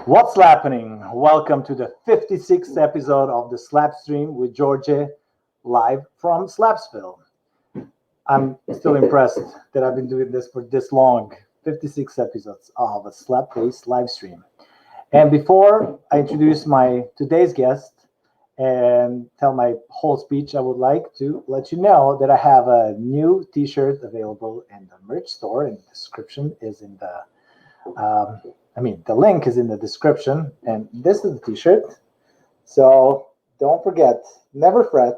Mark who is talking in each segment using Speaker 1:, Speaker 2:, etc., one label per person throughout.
Speaker 1: What's happening? Welcome to the 56th episode of the Slapstream with Djordje, live from Slapsville. I'm still impressed that I've been doing this for this long. 56 episodes of a slap-based live stream. And before I introduce my today's guest and tell my whole speech, I would like to let you know that I have a new t-shirt available in the merch store, and the description is in the the link is in the description, and this is the t-shirt. So don't forget, never fret.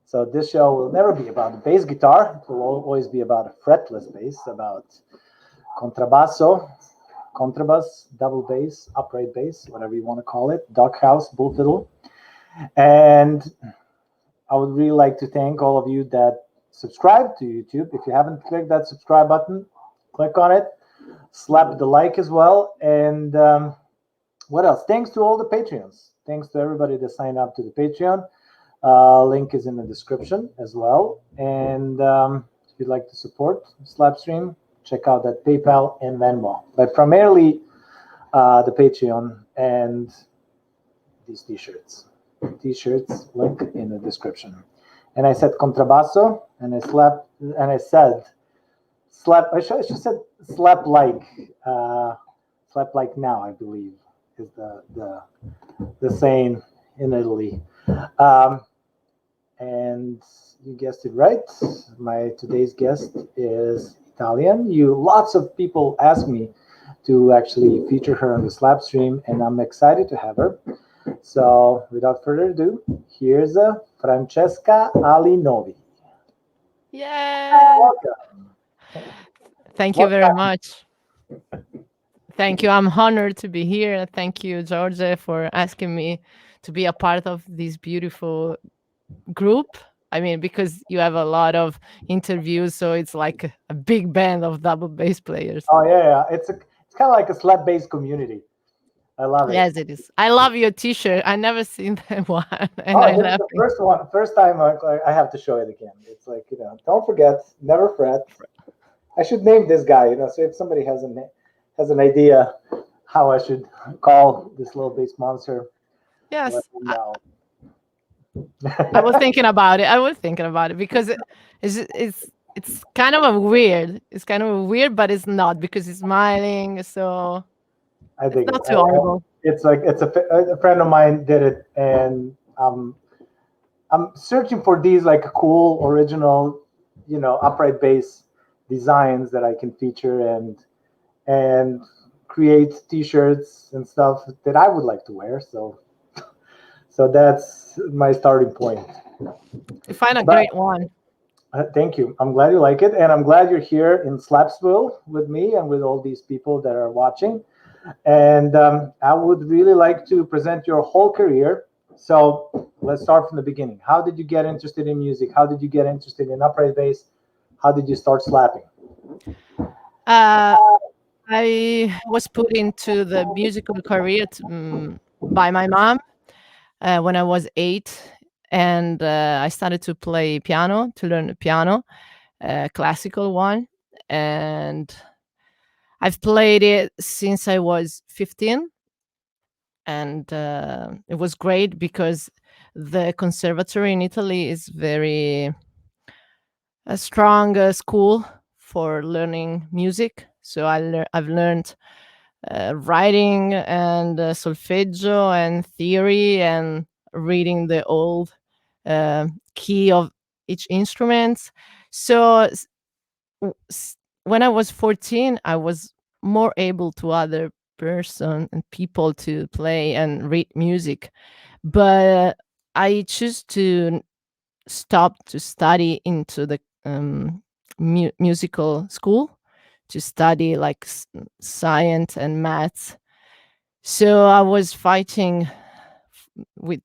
Speaker 1: So this show will never be about the bass guitar. It will always be about a fretless bass, about contrabasso, contrabass, double bass, upright bass, whatever you want to call it, doghouse, bull fiddle. And I would really like to thank all of you that subscribe to YouTube. If you haven't clicked that subscribe button, click on it. Slap the like as well. And what else? Thanks to all the Patreons. Thanks to everybody that signed up to the Patreon. Link is in the description as well. And if you'd like to support Slapstream, check out that PayPal and Venmo. But primarily the Patreon and these t-shirts. T-shirts, link in the description. And I said contrabasso, and I said slap. I should have said slap like now, I believe, is the saying in Italy. And you guessed it right. My today's guest is Italian. Lots of people ask me to actually feature her on the Slapstream, and I'm excited to have her. So without further ado, here's Francesca Alinovi.
Speaker 2: Yeah.
Speaker 1: Welcome.
Speaker 2: Thank you very much. Thank you. I'm honored to be here. Thank you, Djordje, for asking me to be a part of this beautiful group. I mean, because you have a lot of interviews, so it's like a big band of double bass players.
Speaker 1: Oh yeah. It's kind of like a slap bass community. I love it.
Speaker 2: Yes, it is. I love your T-shirt. I never seen that one, and
Speaker 1: this is the first one. First time I have to show it again. It's like, don't forget, never fret. I should name this guy, so if somebody has an idea how I should call this little bass monster.
Speaker 2: Yes.
Speaker 1: Let them know.
Speaker 2: I was thinking about it because it's kind of a weird. It's kind of weird, but it's not, because it's smiling. So
Speaker 1: I think
Speaker 2: it's not too horrible.
Speaker 1: It's like a friend of mine did it, and I'm searching for these like cool original, upright bass designs that I can feature and create T-shirts and stuff that I would like to wear. So that's my starting point.
Speaker 2: You find a great one.
Speaker 1: Thank you. I'm glad you like it, and I'm glad you're here in Slapsville with me and with all these people that are watching. And I would really like to present your whole career. So let's start from the beginning. How did you get interested in music? How did you get interested in upright bass? How did you start slapping?
Speaker 2: I was put into the musical career by my mom when I was 8, and I started to play piano, to learn the piano, classical one, and I've played it since I was 15, and it was great because the conservatory in Italy is very a strong school for learning music. So I've learned writing and solfeggio and theory and reading the old key of each instrument. So when I was 14, I was more able to other person and people to play and read music. But I choose to stop to study into the musical school, to study like science and maths. So I was fighting with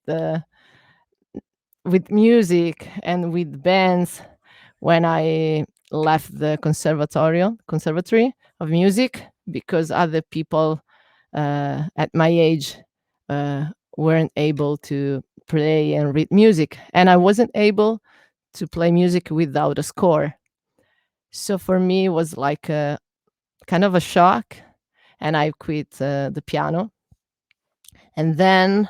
Speaker 2: music and with bands when I left the conservatory of music, because other people at my age weren't able to play and read music, and I wasn't able to play music without a score. So for me, it was like a kind of a shock, and I quit the piano. And then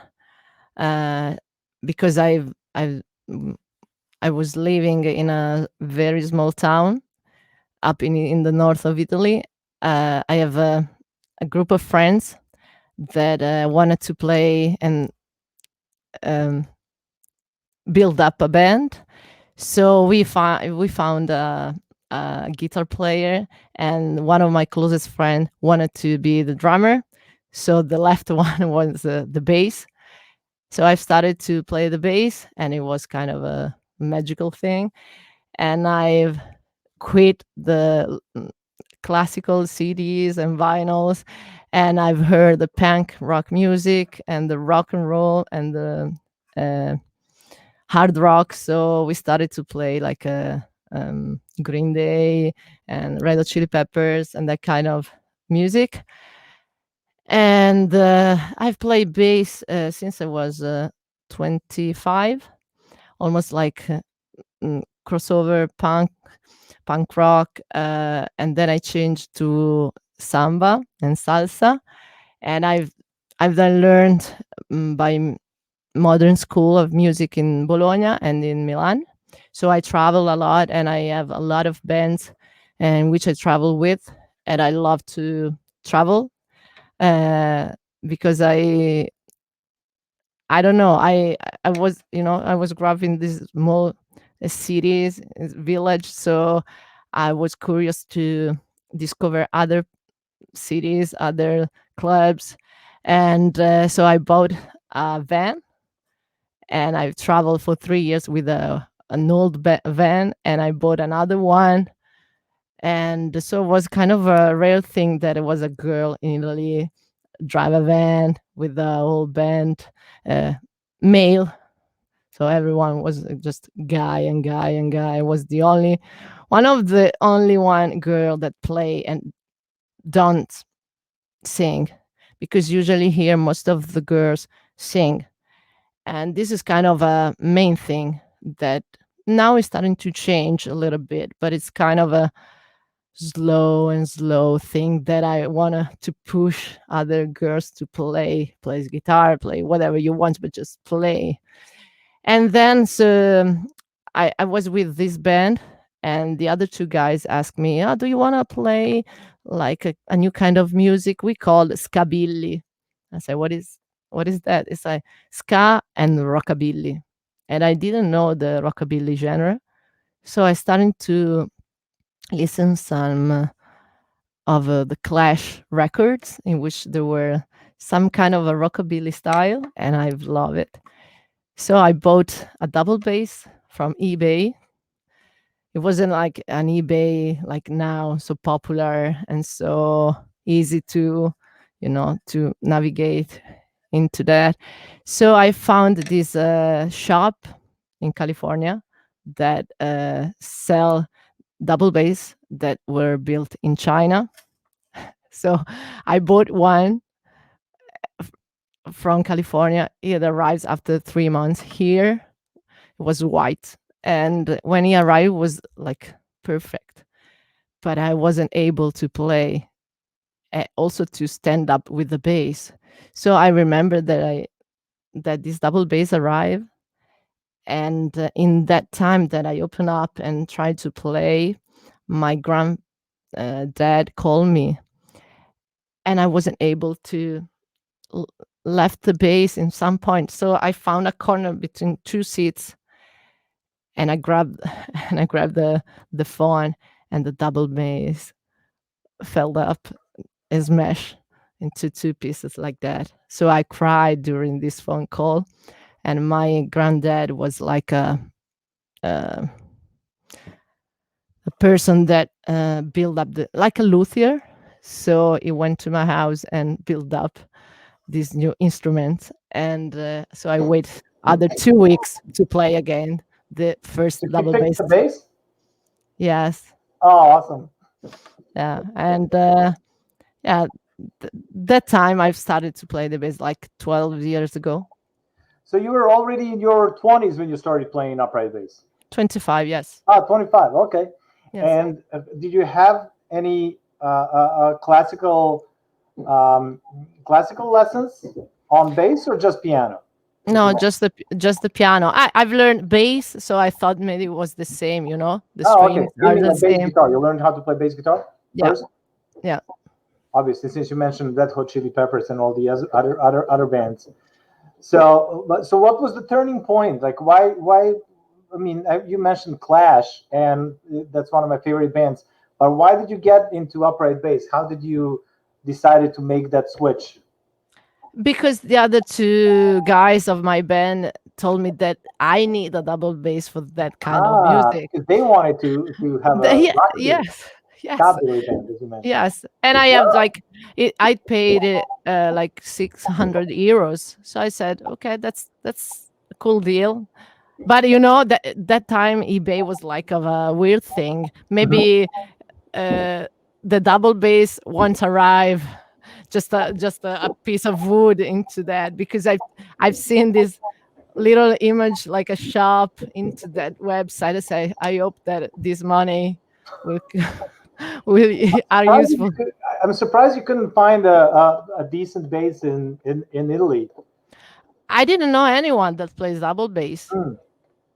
Speaker 2: uh, because I've I was living in a very small town up in the north of Italy. I have a group of friends that wanted to play and um, build up a band. So we found a guitar player, and one of my closest friend wanted to be the drummer. So the left one was the bass. So I started to play the bass, and it was kind of a magical thing. And I've quit the classical CDs and vinyls, and I've heard the punk rock music and the rock and roll and the uh, hard rock. So we started to play like a Green Day and Red Hot Chili Peppers and that kind of music. And I've played bass since I was 25, almost like crossover punk rock, and then I changed to samba and salsa, and I've then learned by modern school of music in Bologna and in Milan. So I travel a lot, and I have a lot of bands, and which I travel with, and I love to travel uh, because I don't know. I was, I was grew up in these small cities, village, so I was curious to discover other cities, other clubs, and so I bought a van, and I've traveled for 3 years with an old van, and I bought another one, and so it was kind of a rare thing that it was a girl in Italy drive a van with the whole band, uh, male. So everyone was just guy and guy and guy. I was the only one of the only one girl that play and don't sing, because usually here most of the girls sing. And this is kind of a main thing that now is starting to change a little bit, but it's kind of a slow thing that I wanna to push other girls to plays guitar, play whatever you want, but just play. And then so I was with this band, and the other two guys asked me, "Oh, do you want to play like a new kind of music we call skabilly?" I said, what is that?" It's like ska and rockabilly, and I didn't know the rockabilly genre, so I started to listen some of the Clash records in which there were some kind of a rockabilly style, and I love it. So I bought a double bass from eBay. It wasn't like an eBay like now, so popular and so easy to navigate into that. So I found this shop in California that sell double bass that were built in China. So I bought one from California. It arrives after 3 months here. It was white, and when he arrived, it was like perfect. But I wasn't able to play, also to stand up with the bass. So I remember that this double bass arrived, and in that time that I opened up and tried to play, my grand dad called me, and I wasn't able to l- left the bass in some point. So I found a corner between two seats, and I grabbed and I grabbed the phone, and the double bass fell up and smashed into two pieces like that. So I cried during this phone call, and my granddad was like uh, a person that built up like a luthier. So he went to my house and built up this new instrument, and so I wait other 2 weeks to play again the first
Speaker 1: Did you
Speaker 2: double
Speaker 1: fix
Speaker 2: bass.
Speaker 1: the bass?
Speaker 2: Yes,
Speaker 1: Oh, awesome.
Speaker 2: yeah, and yeah, that time I've started to play the bass like 12 years ago.
Speaker 1: So you were already in your 20s when you started playing upright bass.
Speaker 2: 25, yes.
Speaker 1: 25. Okay.
Speaker 2: Yes.
Speaker 1: And did you have any classical lessons on bass or just piano?
Speaker 2: No, just the piano. I've learned bass, so I thought maybe it was the same, you know. The
Speaker 1: Oh, okay.
Speaker 2: strings
Speaker 1: You
Speaker 2: are
Speaker 1: mean
Speaker 2: the
Speaker 1: like bass
Speaker 2: same.
Speaker 1: guitar? You learned how to play bass guitar first?
Speaker 2: Yeah.
Speaker 1: Obviously, since you mentioned Red Hot Chili Peppers and all the other bands. So what was the turning point? Like, why? I mean, you mentioned Clash, and that's one of my favorite bands. But why did you get into upright bass? How did you decided to make that switch?
Speaker 2: Because the other two guys of my band told me that I need a double bass for that kind of music.
Speaker 1: Because they wanted to have a rock band,
Speaker 2: Yes, yes,
Speaker 1: cabaret band, as you mentioned.
Speaker 2: yes. And I have like I paid it like 600 euros. So I said, okay, that's a cool deal. But you know that time eBay was like of a weird thing. Maybe the double bass won't arrive. Just a piece of wood into that, because I've seen this little image like a shop into that website. I say I hope that this money will are useful.
Speaker 1: I'm surprised you couldn't find a decent bass in Italy.
Speaker 2: I didn't know anyone that plays double bass.
Speaker 1: Hmm.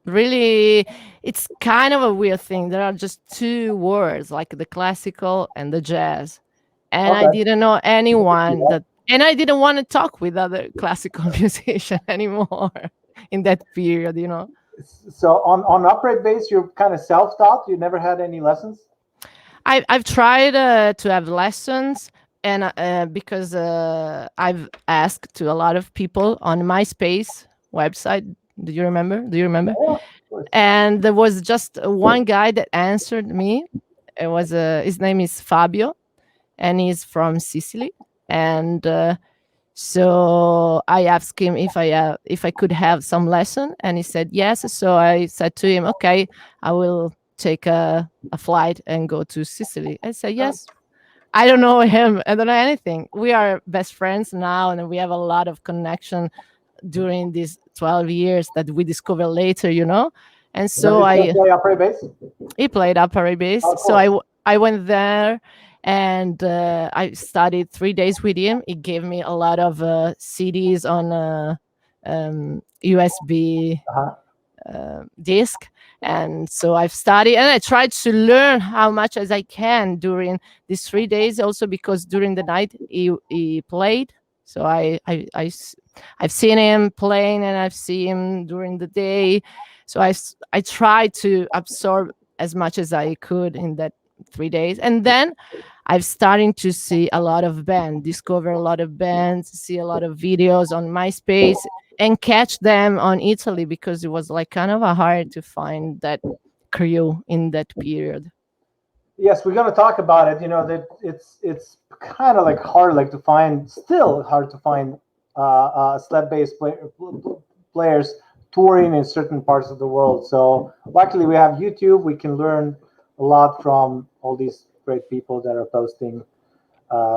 Speaker 2: Really, it's kind of a weird thing. There are just two words, like the classical and the jazz, and I
Speaker 1: Okay.
Speaker 2: didn't know anyone that, and I didn't want to talk with other classical musicians anymore in that period, you know.
Speaker 1: So on upright bass, you're kind of self-taught. You never had any lessons.
Speaker 2: I've tried to have lessons, and because I've asked to a lot of people on MySpace website. Do you remember? Do you remember?
Speaker 1: Yeah, of course.
Speaker 2: And there was just one guy that answered me. It was his name is Fabio, and he's from Sicily. And so I asked him if I could have some lesson, and he said yes. So I said to him, okay, I will take a flight and go to Sicily. I said yes. I don't know him. I don't know anything. We are best friends now, and we have a lot of connection during these 12 years that we discover later, you know. And so
Speaker 1: Did you play upright bass?
Speaker 2: he played upright bass.
Speaker 1: Oh,
Speaker 2: So
Speaker 1: cool.
Speaker 2: I went there, and I studied 3 days with him. He gave me a lot of CDs on USB disc, and so I've studied and I tried to learn how much as I can during these 3 days. Also because during the night he played, so I've seen him playing and I've seen him during the day. So I tried to absorb as much as I could in that 3 days, and then I've starting to see a lot of bands, discover a lot of bands, see a lot of videos on MySpace, and catch them on Italy, because it was like kind of a hard to find that crew in that period.
Speaker 1: Yes, we're gonna talk about it. You know that it's kind of like still hard to find slap bass players touring in certain parts of the world. So luckily we have YouTube. We can learn a lot from all these great people that are posting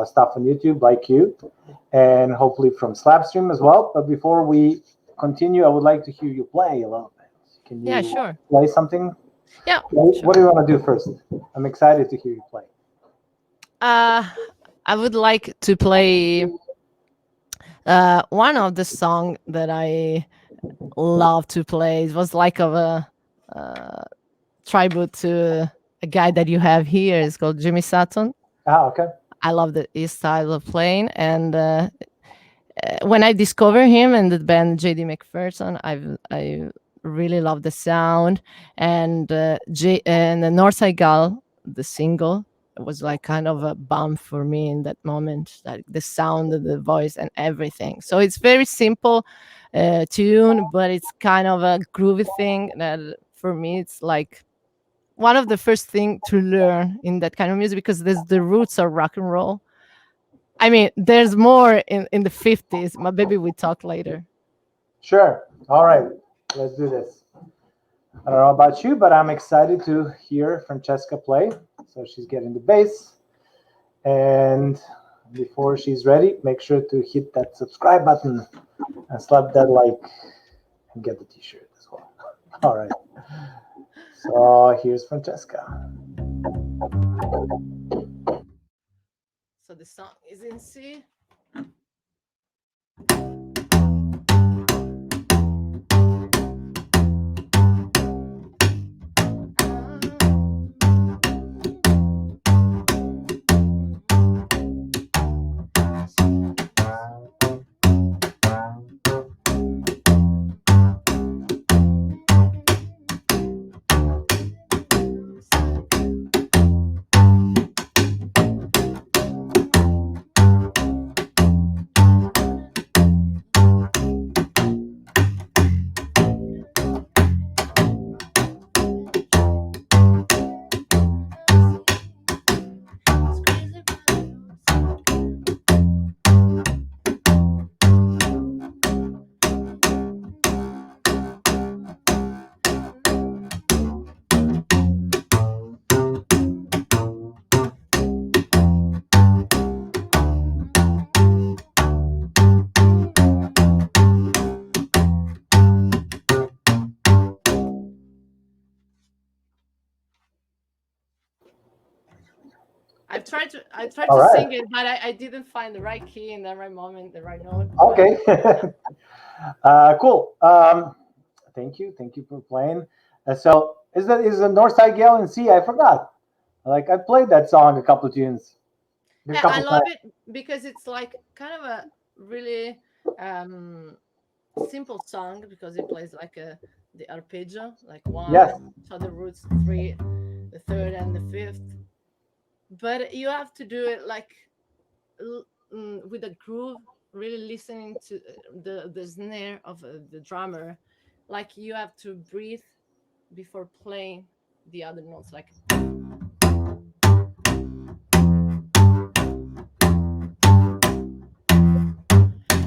Speaker 1: stuff on YouTube, like you, and hopefully from Slapstream as well. But before we continue, I would like to hear you play a little bit. Can you
Speaker 2: sure.
Speaker 1: play something?
Speaker 2: Yeah.
Speaker 1: What do you want to do first? I'm excited to hear you play.
Speaker 2: I would like to play one of the song that I love to play. It was like of a tribute to a guy that you have here. It's called Jimmy Sutton.
Speaker 1: Okay.
Speaker 2: I love his style of playing, and when I discovered him and the band JD McPherson, I really love the sound, and and the Northside Gal, the single, it was like kind of a bump for me in that moment, like the sound, the voice, and everything. So it's very simple tune, but it's kind of a groovy thing that for me it's like one of the first thing to learn in that kind of music, because there's the roots of rock and roll. I mean, there's more in the 50s, but maybe we talk later.
Speaker 1: Sure. All right. Let's do this. I don't know about you, but I'm excited to hear Francesca play. So she's getting the bass. And before she's ready, make sure to hit that subscribe button and slap that like and get the t-shirt as well. All right. So here's Francesca.
Speaker 2: So the song is in C. I tried
Speaker 1: All
Speaker 2: to
Speaker 1: right.
Speaker 2: sing it, but I didn't find the right key in the right moment, the right note.
Speaker 1: Okay. Cool. Thank you for playing. So is the Northside Gale in C? I forgot. Like I played that song a couple of tunes. A
Speaker 2: Yeah, I
Speaker 1: couple
Speaker 2: love
Speaker 1: times.
Speaker 2: it because it's like kind of a really simple song because it plays like the arpeggio, like one,
Speaker 1: Yes.
Speaker 2: so the roots three, the third and the fifth. But you have to do it like with a groove, really listening to the snare of the drummer. Like you have to breathe before playing the other notes, like.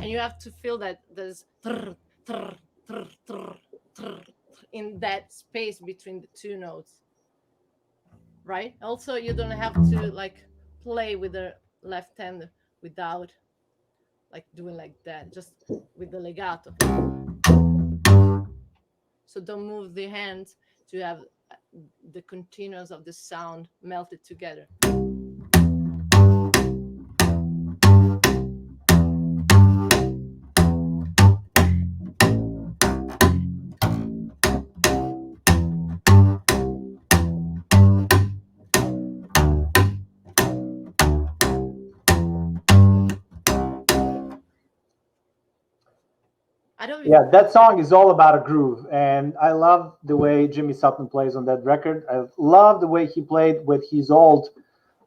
Speaker 2: And you have to feel that there's in that space between the two notes, right? Also, you don't have to like play with the left hand without like doing like that, just with the legato. So don't move the hands to have the continuous of the sound melted together.
Speaker 1: Yeah, that song is all about a groove, and I love the way Jimmy Sutton plays on that record. I love the way he played with his old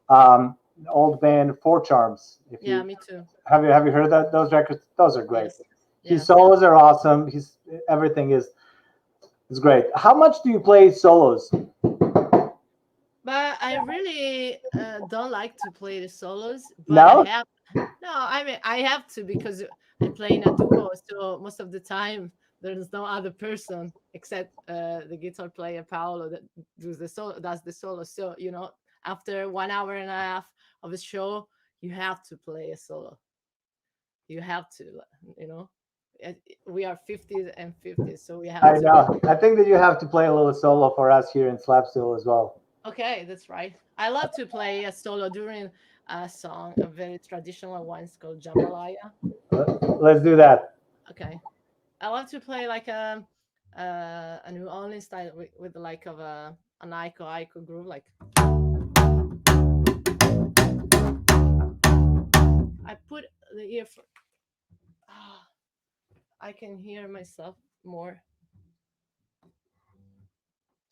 Speaker 1: band Four Charms.
Speaker 2: Me too.
Speaker 1: Have you heard those records? Those are great.
Speaker 2: Yes.
Speaker 1: His solos are awesome. Everything is great. How much do you play solos?
Speaker 2: But I really don't like to play the solos. But
Speaker 1: No?
Speaker 2: I have to because I play in a duo. So most of the time there's no other person except the guitar player Paolo that does the solo. So after 1 hour and a half of a show, you have to play a solo. You have to, we are 50s and 50s, so we have to.
Speaker 1: I know. I think that you have to play a little solo for us here in Slapsville as well.
Speaker 2: Okay, that's right. I love to play a solo during a song, a very traditional one. It's called Jambalaya.
Speaker 1: Let's do that.
Speaker 2: Okay. I love to play like a New Orleans style with like of an Aiko groove, like. I put the ear for. I can hear myself more.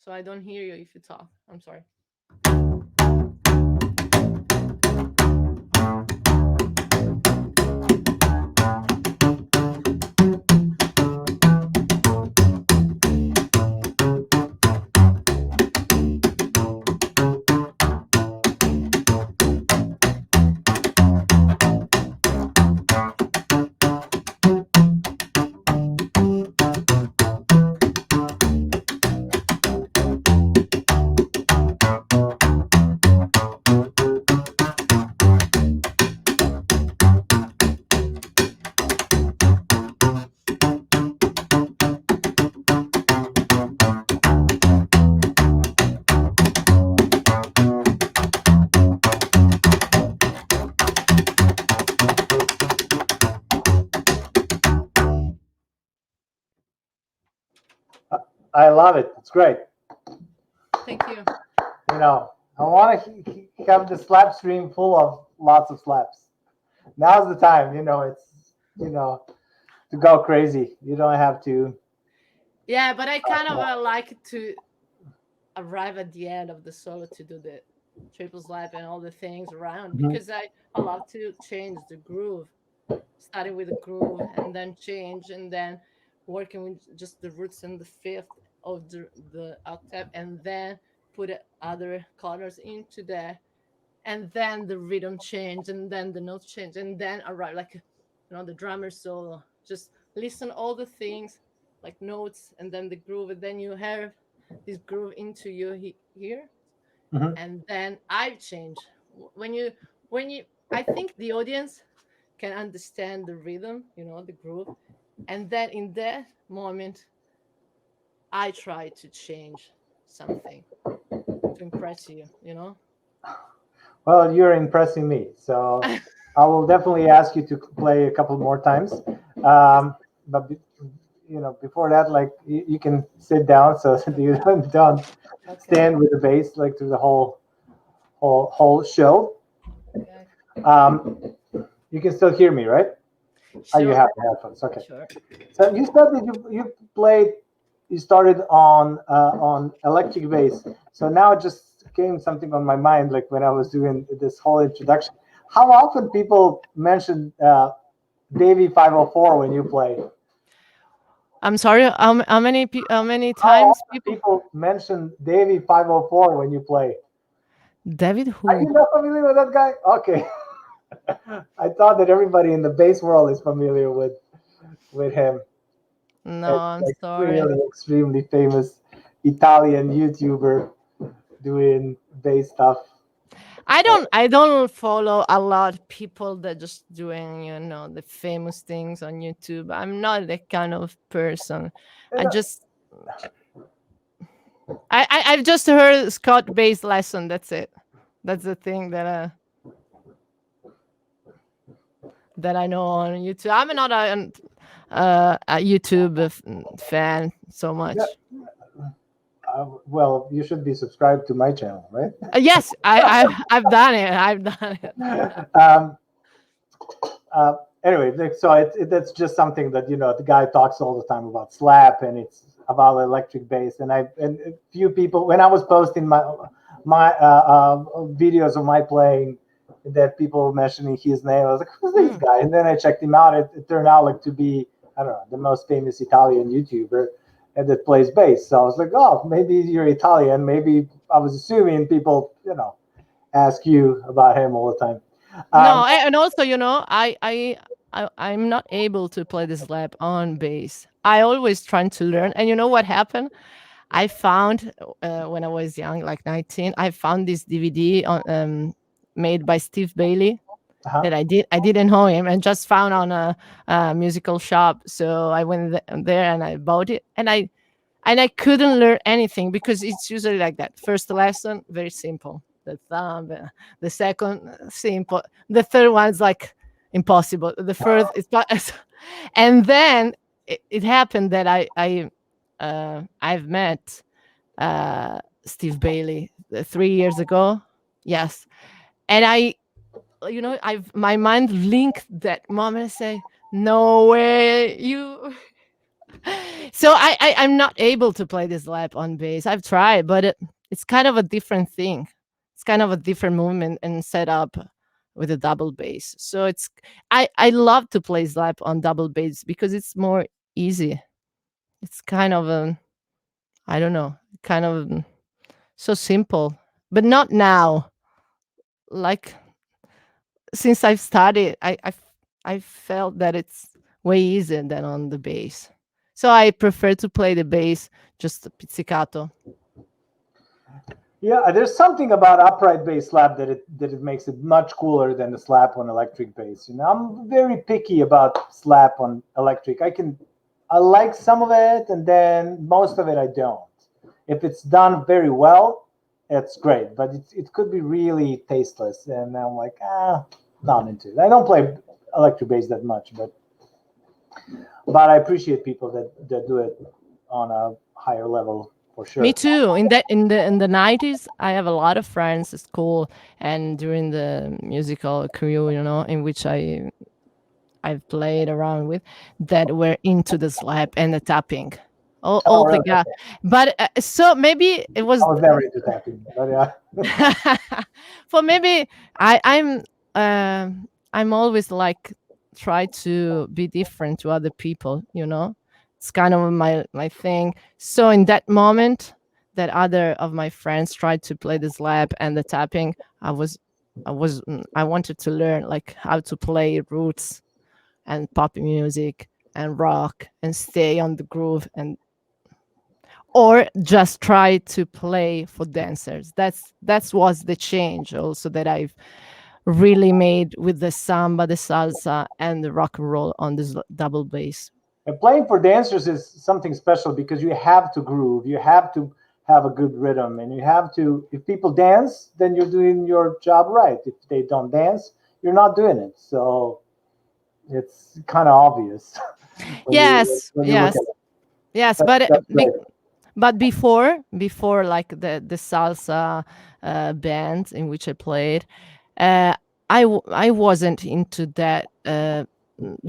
Speaker 2: So I don't hear you if you talk. I'm sorry.
Speaker 1: I love it. It's great.
Speaker 2: Thank you.
Speaker 1: You know, I want to have the slap stream full of lots of slaps. Now's the time. To go crazy. You don't have to.
Speaker 2: Yeah, but I kind of like to arrive at the end of the solo to do the triple slap and all the things around, because I love to change the groove, starting with the groove and then change and then working with just the roots and the fifth of the octave, and then put other colors into there, and then the rhythm change, and then the notes change, and then arrive like the drummer solo. Just listen all the things like notes and then the groove, and then you have this groove into you here, and then I change when you I think the audience can understand the rhythm, the groove, and then in that moment I try to change something to impress you.
Speaker 1: Well, you're impressing me, so I will definitely ask you to play a couple more times. But before that, like you can sit down so that you don't stand with the bass like through the whole show.
Speaker 2: Okay.
Speaker 1: You can still hear me, right?
Speaker 2: Sure.
Speaker 1: Oh, you have the headphones. Okay.
Speaker 2: Sure.
Speaker 1: So you said that you started on electric bass. So now it just came something on my mind, like when I was doing this whole introduction. How often people mention Davy 504 when you play?
Speaker 2: I'm sorry. How many times
Speaker 1: people mention Davy 504 when you play?
Speaker 2: David who?
Speaker 1: Are you not familiar with that guy? Okay. I thought that everybody in the bass world is familiar with him.
Speaker 2: No, I'm sorry.
Speaker 1: Really extremely famous Italian YouTuber doing bass stuff.
Speaker 2: I don't follow a lot of people that just doing the famous things on YouTube. I'm not that kind of person. I've just heard Scott bass lesson. That's it. That's the thing that I know on YouTube. I'm not a YouTube fan so much.
Speaker 1: Well, you should be subscribed to my channel, right?
Speaker 2: Yes, I've done it. I've done it.
Speaker 1: Anyway, so that's just something that the guy talks all the time about slap, and it's about electric bass. And a few people, when I was posting my videos of my playing, that people were mentioning his name, I was like, who's this guy? And then I checked him out. It turned out like to be, I don't know, the most famous Italian YouTuber that plays bass. So I was like, oh, maybe you're Italian. Maybe I was assuming people, ask you about him all the time.
Speaker 2: No, and also, I'm not able to play the slap on bass. I always trying to learn, and you know what happened? I found when I was young, like 19, I found this DVD made by Steve Bailey that I didn't know him, and just found on a musical shop. So I went there and I bought it, and I couldn't learn anything because it's usually like that. First lesson, very simple. The thumb, the second, simple. The third one's like impossible. The first is not. And then it happened that I've met Steve Bailey 3 years ago. Yes, and I've my mind linked that moment and say, no way, you. So I'm not able to play this lap on bass. I've tried, but it's kind of a different thing. It's kind of a different movement and setup with a double bass. So I love to play slap on double bass because it's more easy. It's kind of I don't know, kind of so simple, but not now. Like since I've started, I felt that it's way easier than on the bass. So I prefer to play the bass just pizzicato.
Speaker 1: Yeah, there's something about upright bass slap that it makes it much cooler than the slap on electric bass. I'm very picky about slap on electric. I like some of it, and then most of it I don't. If it's done very well, it's great, but it could be really tasteless, and I'm like, not into it. I don't play electric bass that much, but I appreciate people that do it on a higher level for sure.
Speaker 2: Me too. In the 90s, I have a lot of friends at school and during the musical career, in which I've played around with, that were into the slap and the tapping. All the
Speaker 1: Really?
Speaker 2: guys. But so maybe it was
Speaker 1: I was never into tapping, but yeah.
Speaker 2: for maybe I'm always like try to be different to other people. It's kind of my thing. So in that moment that other of my friends tried to play the slap and the tapping, I wanted to learn like how to play roots and pop music and rock and stay on the groove, and or just try to play for dancers. That's was the change also that I've really made with the samba, the salsa, and the rock and roll on this double bass.
Speaker 1: And playing for dancers is something special because you have to groove, you have to have a good rhythm, and you have to. If people dance, then you're doing your job right. If they don't dance, you're not doing it. So it's kind of obvious
Speaker 2: Yes,
Speaker 1: when you look
Speaker 2: yes,
Speaker 1: at it.
Speaker 2: yes,
Speaker 1: That's great.
Speaker 2: but before like the salsa band in which I played, uh, I wasn't into that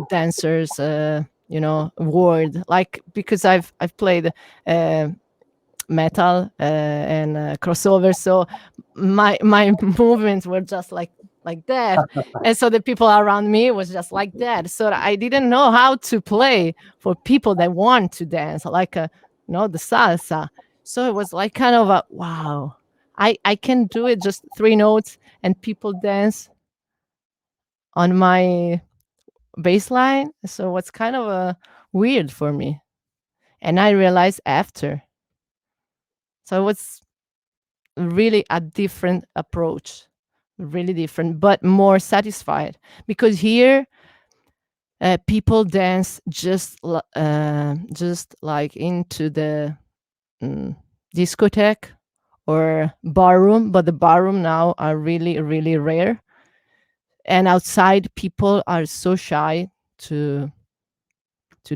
Speaker 2: dancers word, like, because I've played uh, metal and crossover, so my movements were just like that, and so the people around me was just like that, so I didn't know how to play for people that want to dance like the salsa. So it was like kind of a wow, I can do it just three notes and people dance on my bass line. So it's kind of weird for me, and I realized after. So it was really a different approach, really different, but more satisfied, because here people dance just like into the mm, discotheque or barroom, but the barroom now are really really rare, and outside people are so shy to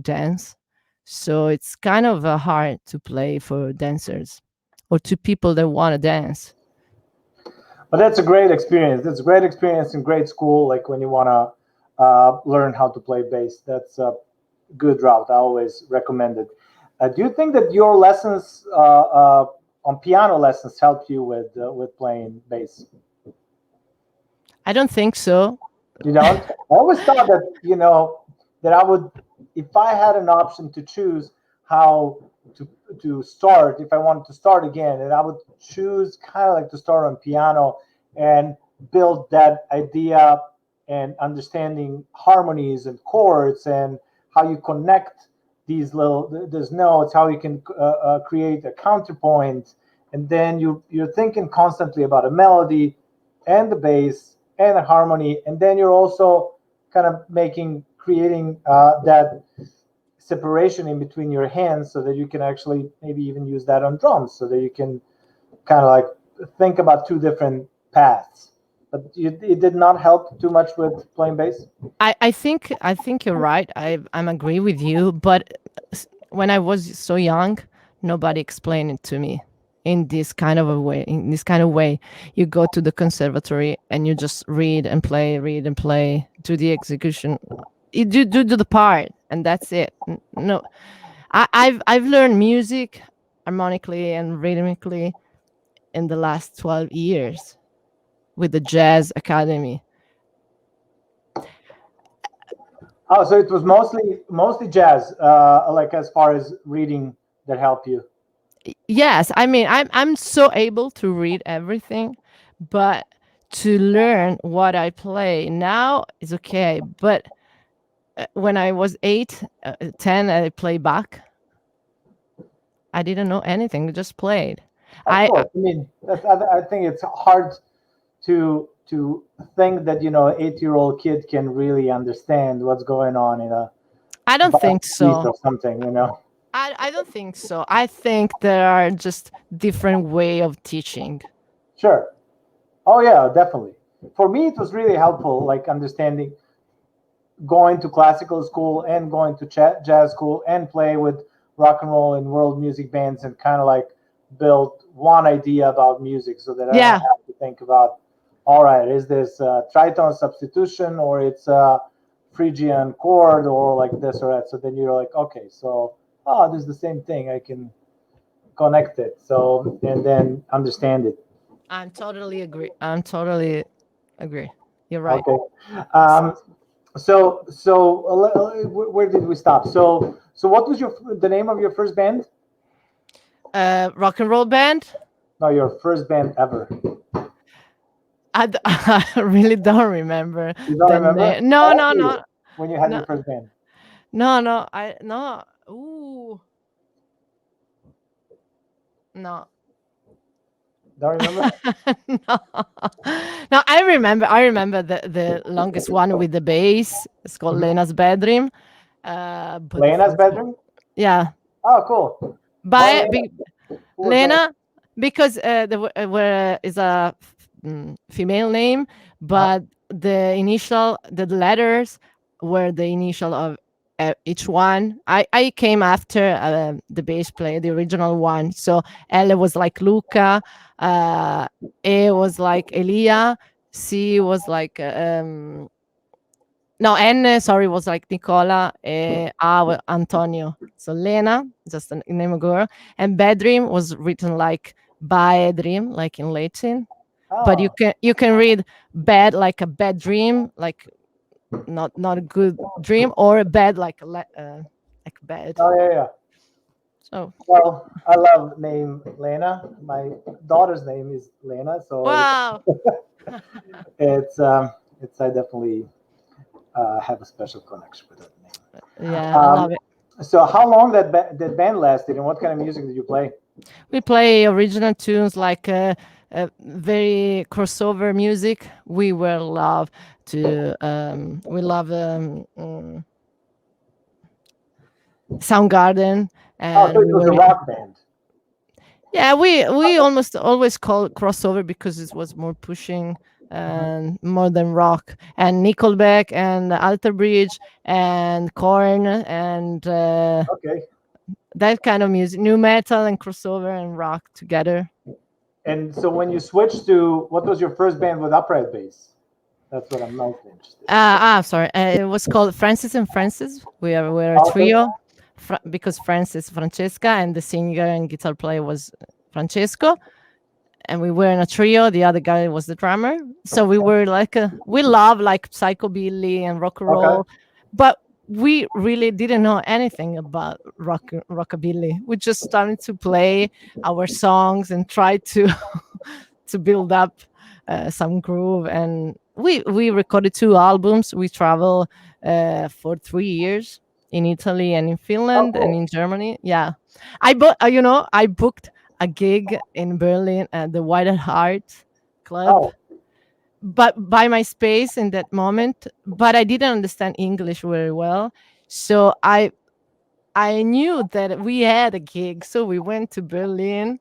Speaker 2: dance, so it's kind of hard to play for dancers or to people that want to dance.
Speaker 1: But that's a great experience. That's a great experience in grade school, like when you want to learn how to play bass. That's a good route. I always recommend it. Do you think that your lessons on piano lessons helped you with playing bass?
Speaker 2: I don't think so.
Speaker 1: You don't? I always thought that that I would, if I had an option to choose how to start, if I wanted to start again, and I would choose kind of like to start on piano and build that idea and understanding harmonies and chords and how you connect these notes, how you can create a counterpoint, and then you're thinking constantly about a melody and the bass and the harmony, and then you're also kind of creating that separation in between your hands so that you can actually maybe even use that on drums, so that you can kind of like think about two different paths. But it did not help too much with playing bass.
Speaker 2: I think you're right. I'm agree with you, but when I was so young, nobody explained it to me in this kind of a way. In this kind of way, you go to the conservatory and you just read and play, do the execution, you do the part, and that's it. No, I've learned music harmonically and rhythmically in the last 12 years with the jazz academy.
Speaker 1: Oh, so it was mostly jazz, like as far as reading that helped you.
Speaker 2: Yes, I mean I'm so able to read everything, but to learn what I play now is okay. But when I was 8, 10, I play back. I didn't know anything. I just played.
Speaker 1: Of
Speaker 2: I
Speaker 1: course, I mean, I think it's hard to think that 8-year-old kid can really understand what's going on in a
Speaker 2: I don't
Speaker 1: Bach
Speaker 2: think
Speaker 1: piece
Speaker 2: so.
Speaker 1: or something.
Speaker 2: I don't think so. I think there are just different way of teaching.
Speaker 1: Sure. Oh yeah, definitely. For me, it was really helpful, like understanding going to classical school and going to jazz school and play with rock and roll and world music bands and kind of like build one idea about music so that I don't
Speaker 2: Yeah.
Speaker 1: have to think about, all right, is this tritone substitution or it's a Phrygian chord or like this or that? So then you're like, okay, so this is the same thing. I can connect it. So and then understand it.
Speaker 2: I'm totally agree. I'm totally agree. You're right.
Speaker 1: Okay. Where did we stop? So what was the name of your first band?
Speaker 2: Rock and roll band.
Speaker 1: No, your first band ever.
Speaker 2: I really don't remember.
Speaker 1: You don't
Speaker 2: the
Speaker 1: remember?
Speaker 2: name. No, no, no,
Speaker 1: When you had
Speaker 2: no,
Speaker 1: your first band.
Speaker 2: no. I no. Ooh, no.
Speaker 1: Don't remember?
Speaker 2: No, no. I remember the longest one with the bass. It's called Lena's bedroom. But
Speaker 1: Lena's bedroom?
Speaker 2: yeah,
Speaker 1: Oh, cool.
Speaker 2: by
Speaker 1: Why Lena? Who was
Speaker 2: Lena, because there is a female name, but the letters were the initial of each one. I came after the bass player, the original one. So L was like Luca, A was like Elia, C was like no, N, sorry, was like Nicola, Antonio. So Lena, just a name of girl, and bedroom was written like Baedrim, like in Latin. But
Speaker 1: Oh,
Speaker 2: you can read bed like a bad dream, like not a good dream, or a bed like like bed.
Speaker 1: oh yeah.
Speaker 2: So
Speaker 1: Well, I love name Lena. My daughter's name is Lena, so
Speaker 2: wow,
Speaker 1: it's I definitely have a special connection with that name.
Speaker 2: yeah, I love it.
Speaker 1: So how long that band lasted, and what kind of music did you play?
Speaker 2: We play original tunes like very crossover music. We will love to we love Soundgarden,
Speaker 1: Oh,
Speaker 2: and
Speaker 1: so it was a rock band.
Speaker 2: yeah, we almost always call it crossover because it was more pushing and more than rock, and Nickelback and Alter Bridge and Korn and
Speaker 1: Okay.
Speaker 2: that kind of music, new metal and crossover and rock together.
Speaker 1: And so when you switched to what was your first band with upright bass? That's what I'm mostly interested in.
Speaker 2: Sorry. It was called Francis and Francis. We're a
Speaker 1: Okay.
Speaker 2: trio because Francis Francesca and the singer and guitar player was Francesco, and we were in a trio. The other guy was the drummer. So we were like we love like psychobilly and rock and roll, but we really didn't know anything about rockabilly. We just started to play our songs and try to to build up some groove, and we recorded 2 albums. We traveled for 3 years in Italy and in Finland and in Germany. Yeah, I booked a gig in Berlin at the White Hart Club, but by my space in that moment. But I didn't understand English very well, so I knew that we had a gig, so we went to Berlin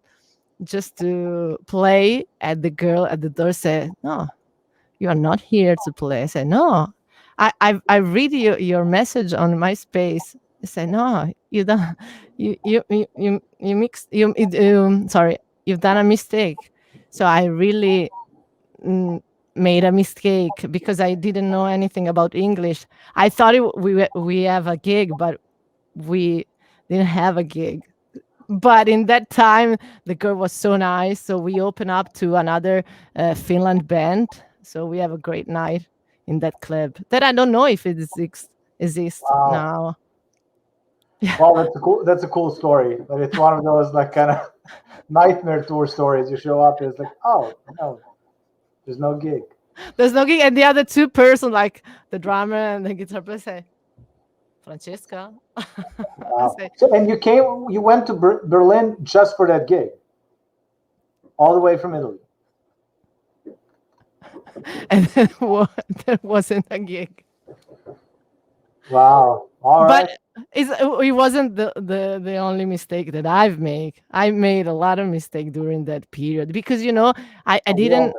Speaker 2: just to play. At the girl at the door said, "No, you are not here to play." I said, "No, I read your message on MySpace." I said, "No, you don't. You mixed. Sorry, you've done a mistake." So I really made a mistake because I didn't know anything about English. I thought we have a gig, but we didn't have a gig. But in that time, the girl was so nice, so we opened up to another Finland band. So we have a great night in that club that I don't know if it exists now.
Speaker 1: Yeah. Well, that's a cool story, but it's one of those like kind of nightmare tour stories. You show up, and it's like, oh no, there's no gig.
Speaker 2: There's no gig, and the other 2 person, like the drummer and the guitar player, say, Francesca.
Speaker 1: Wow. So, and you went to Berlin just for that gig, all the way from Italy.
Speaker 2: And there wasn't a gig.
Speaker 1: Wow. All right.
Speaker 2: But it wasn't the only mistake that I've made. I made a lot of mistake during that period because I didn't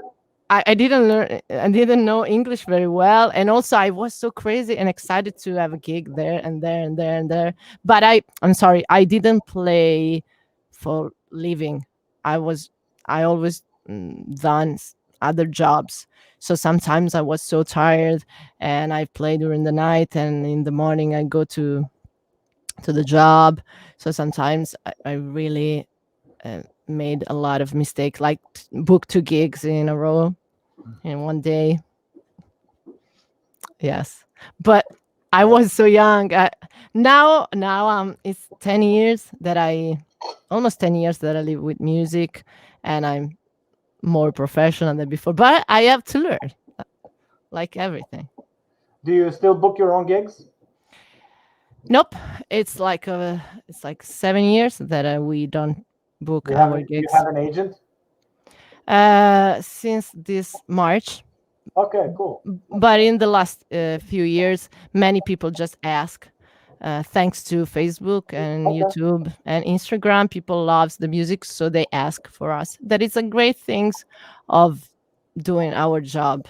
Speaker 2: I didn't learn. I didn't know English very well, and also I was so crazy and excited to have a gig there and there and there and there. But I'm sorry, I didn't play for living. I was I always done other jobs. So sometimes I was so tired, and I play during the night, and in the morning I go to the job. So sometimes I really made a lot of mistakes, like book 2 gigs in a row in one day. Yes, but I was so young. Now it's 10 years that almost 10 years that I live with music, and I'm more professional than before. But I have to learn, like everything.
Speaker 1: Do you still book your own gigs?
Speaker 2: Nope, it's like 7 years that we don't book
Speaker 1: You have
Speaker 2: our
Speaker 1: you
Speaker 2: gigs.
Speaker 1: have an agent?
Speaker 2: Since this March.
Speaker 1: Okay, cool.
Speaker 2: But in the last few years, many people just ask. Thanks to Facebook and
Speaker 1: Okay,
Speaker 2: YouTube and Instagram, people loves the music, so they ask for us. That is a great things of doing our job.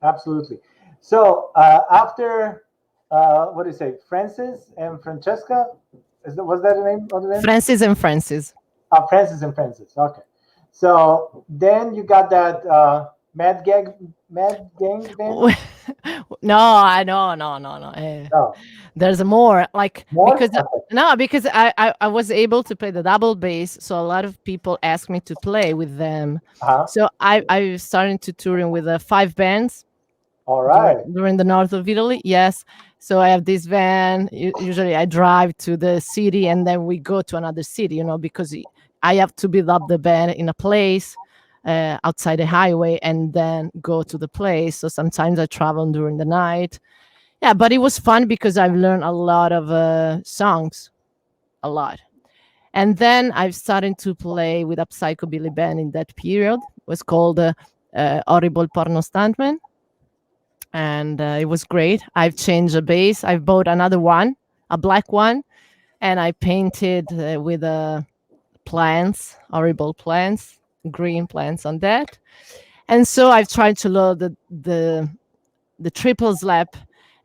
Speaker 1: absolutely. So after what do you say, Francis and Francesca? Was that the name of the band?
Speaker 2: Francis and Francis.
Speaker 1: Francis and Francis. Okay. So then you got that Mad Gang band.
Speaker 2: No.
Speaker 1: No,
Speaker 2: There's more, like,
Speaker 1: more.
Speaker 2: because
Speaker 1: Okay.
Speaker 2: no, because I was able to play the double bass, so a lot of people asked me to play with them.
Speaker 1: Uh-huh.
Speaker 2: So I started to touring with 5 bands
Speaker 1: All right.
Speaker 2: during the north of Italy. Yes. So I have this van. Usually I drive to the city and then we go to another city, because I have to build up the band in a place outside the highway and then go to the place. So sometimes I travel during the night. Yeah, but it was fun because I've learned a lot of songs, a lot. And then I've started to play with a psychobilly band in that period. It was called Horrible Porno Stuntman, and it was great. I've changed the bass. I've bought another one, a black one, and I painted with plants, horrible plants, green plants on that. And so I've tried to load the triple slap,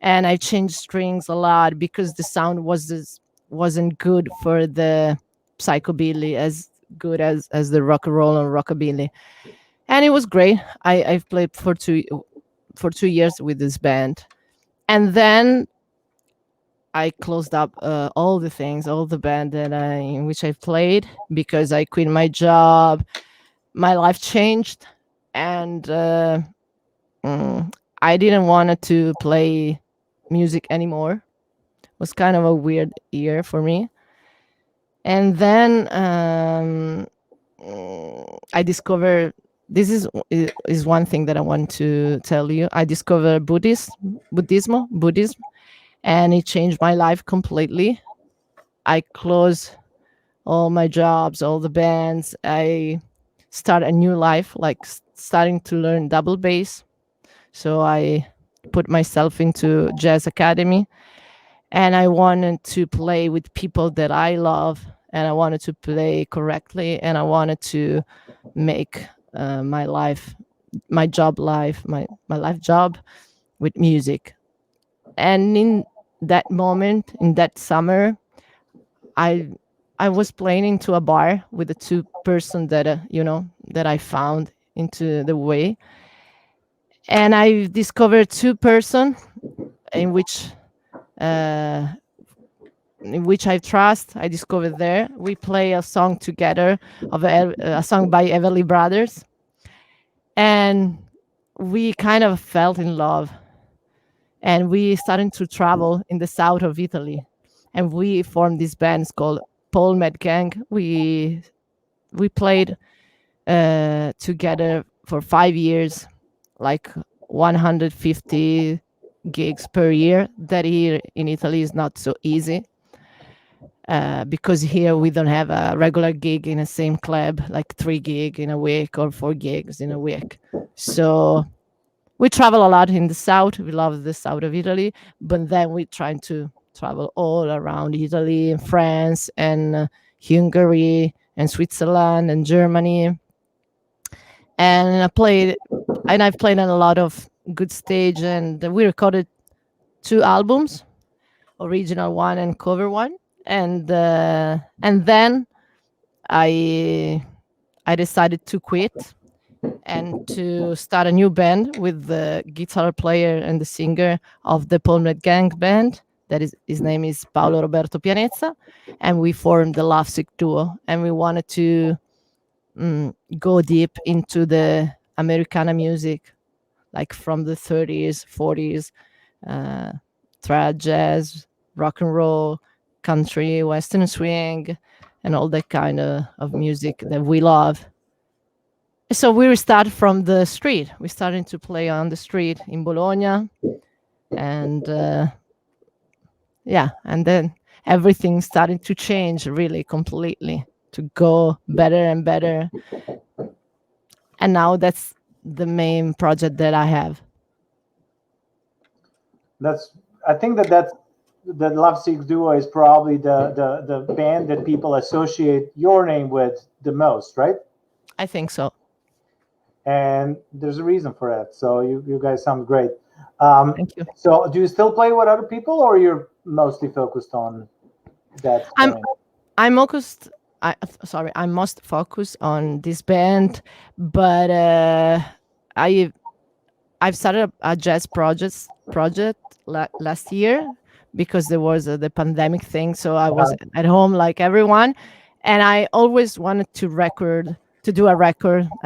Speaker 2: and I changed strings a lot because the sound wasn't good for the psychobilly as good as the rock and roll and rockabilly. And it was great. I've played for 2 years with this band, and then I closed up all the things, all the band in which I played, because I quit my job. My life changed, and I didn't want to play music anymore. It was kind of a weird year for me. And then I discovered, this is one thing that I want to tell you. I discovered Buddhism, and it changed my life completely. I closed all my jobs, all the bands. I start a new life, like starting to learn double bass. So I put myself into jazz academy, and I wanted to play with people that I love, and I wanted to play correctly, and I wanted to make my life, my job life, my life job with music. And in that moment, in that summer, I I was playing into a bar with the 2 person that that I found into the way, and I discovered 2 person in which uh, I trust. I discovered there. We play a song together of a song by Evill Brothers, and we kind of fell in love, and we started to travel in the south of Italy, and we formed this band called Paul Med Gang. We played together for 5 years, like 150 gigs per year. That here in Italy is not so easy, because here we don't have a regular gig in the same club, like 3 gig in a week or 4 gigs in a week. So we travel a lot in the south. We love the south of Italy, but then we try to travel all around Italy and France and Hungary and Switzerland and Germany. and I've played on a lot of good stage, and we recorded 2 albums, original one and cover one, and then I I decided to quit and to start a new band with the guitar player and the singer of the Palmet Gang band. That is, his name is Paolo Roberto Pianezza, and we formed the Lovesick Duo, and we wanted to go deep into the Americana music, like from the 30s, 40s, uh, trad jazz, rock and roll, country, western swing, and all that kind of music that we love. So we started from the street. We started to play on the street in Bologna, and yeah, and then everything started to change really completely to go better and better. And now that's the main project that I have.
Speaker 1: I think that's the Lovesick Duo is probably the band that people associate your name with the most, right?
Speaker 2: I think so.
Speaker 1: And there's a reason for that. So you guys sound great.
Speaker 2: Thank you.
Speaker 1: So do you still play with other people, or you're mostly focused on that?
Speaker 2: I'm most focused on this band, but I've started a jazz project last year because there was the pandemic thing. So I was at home like everyone, and I always wanted to do a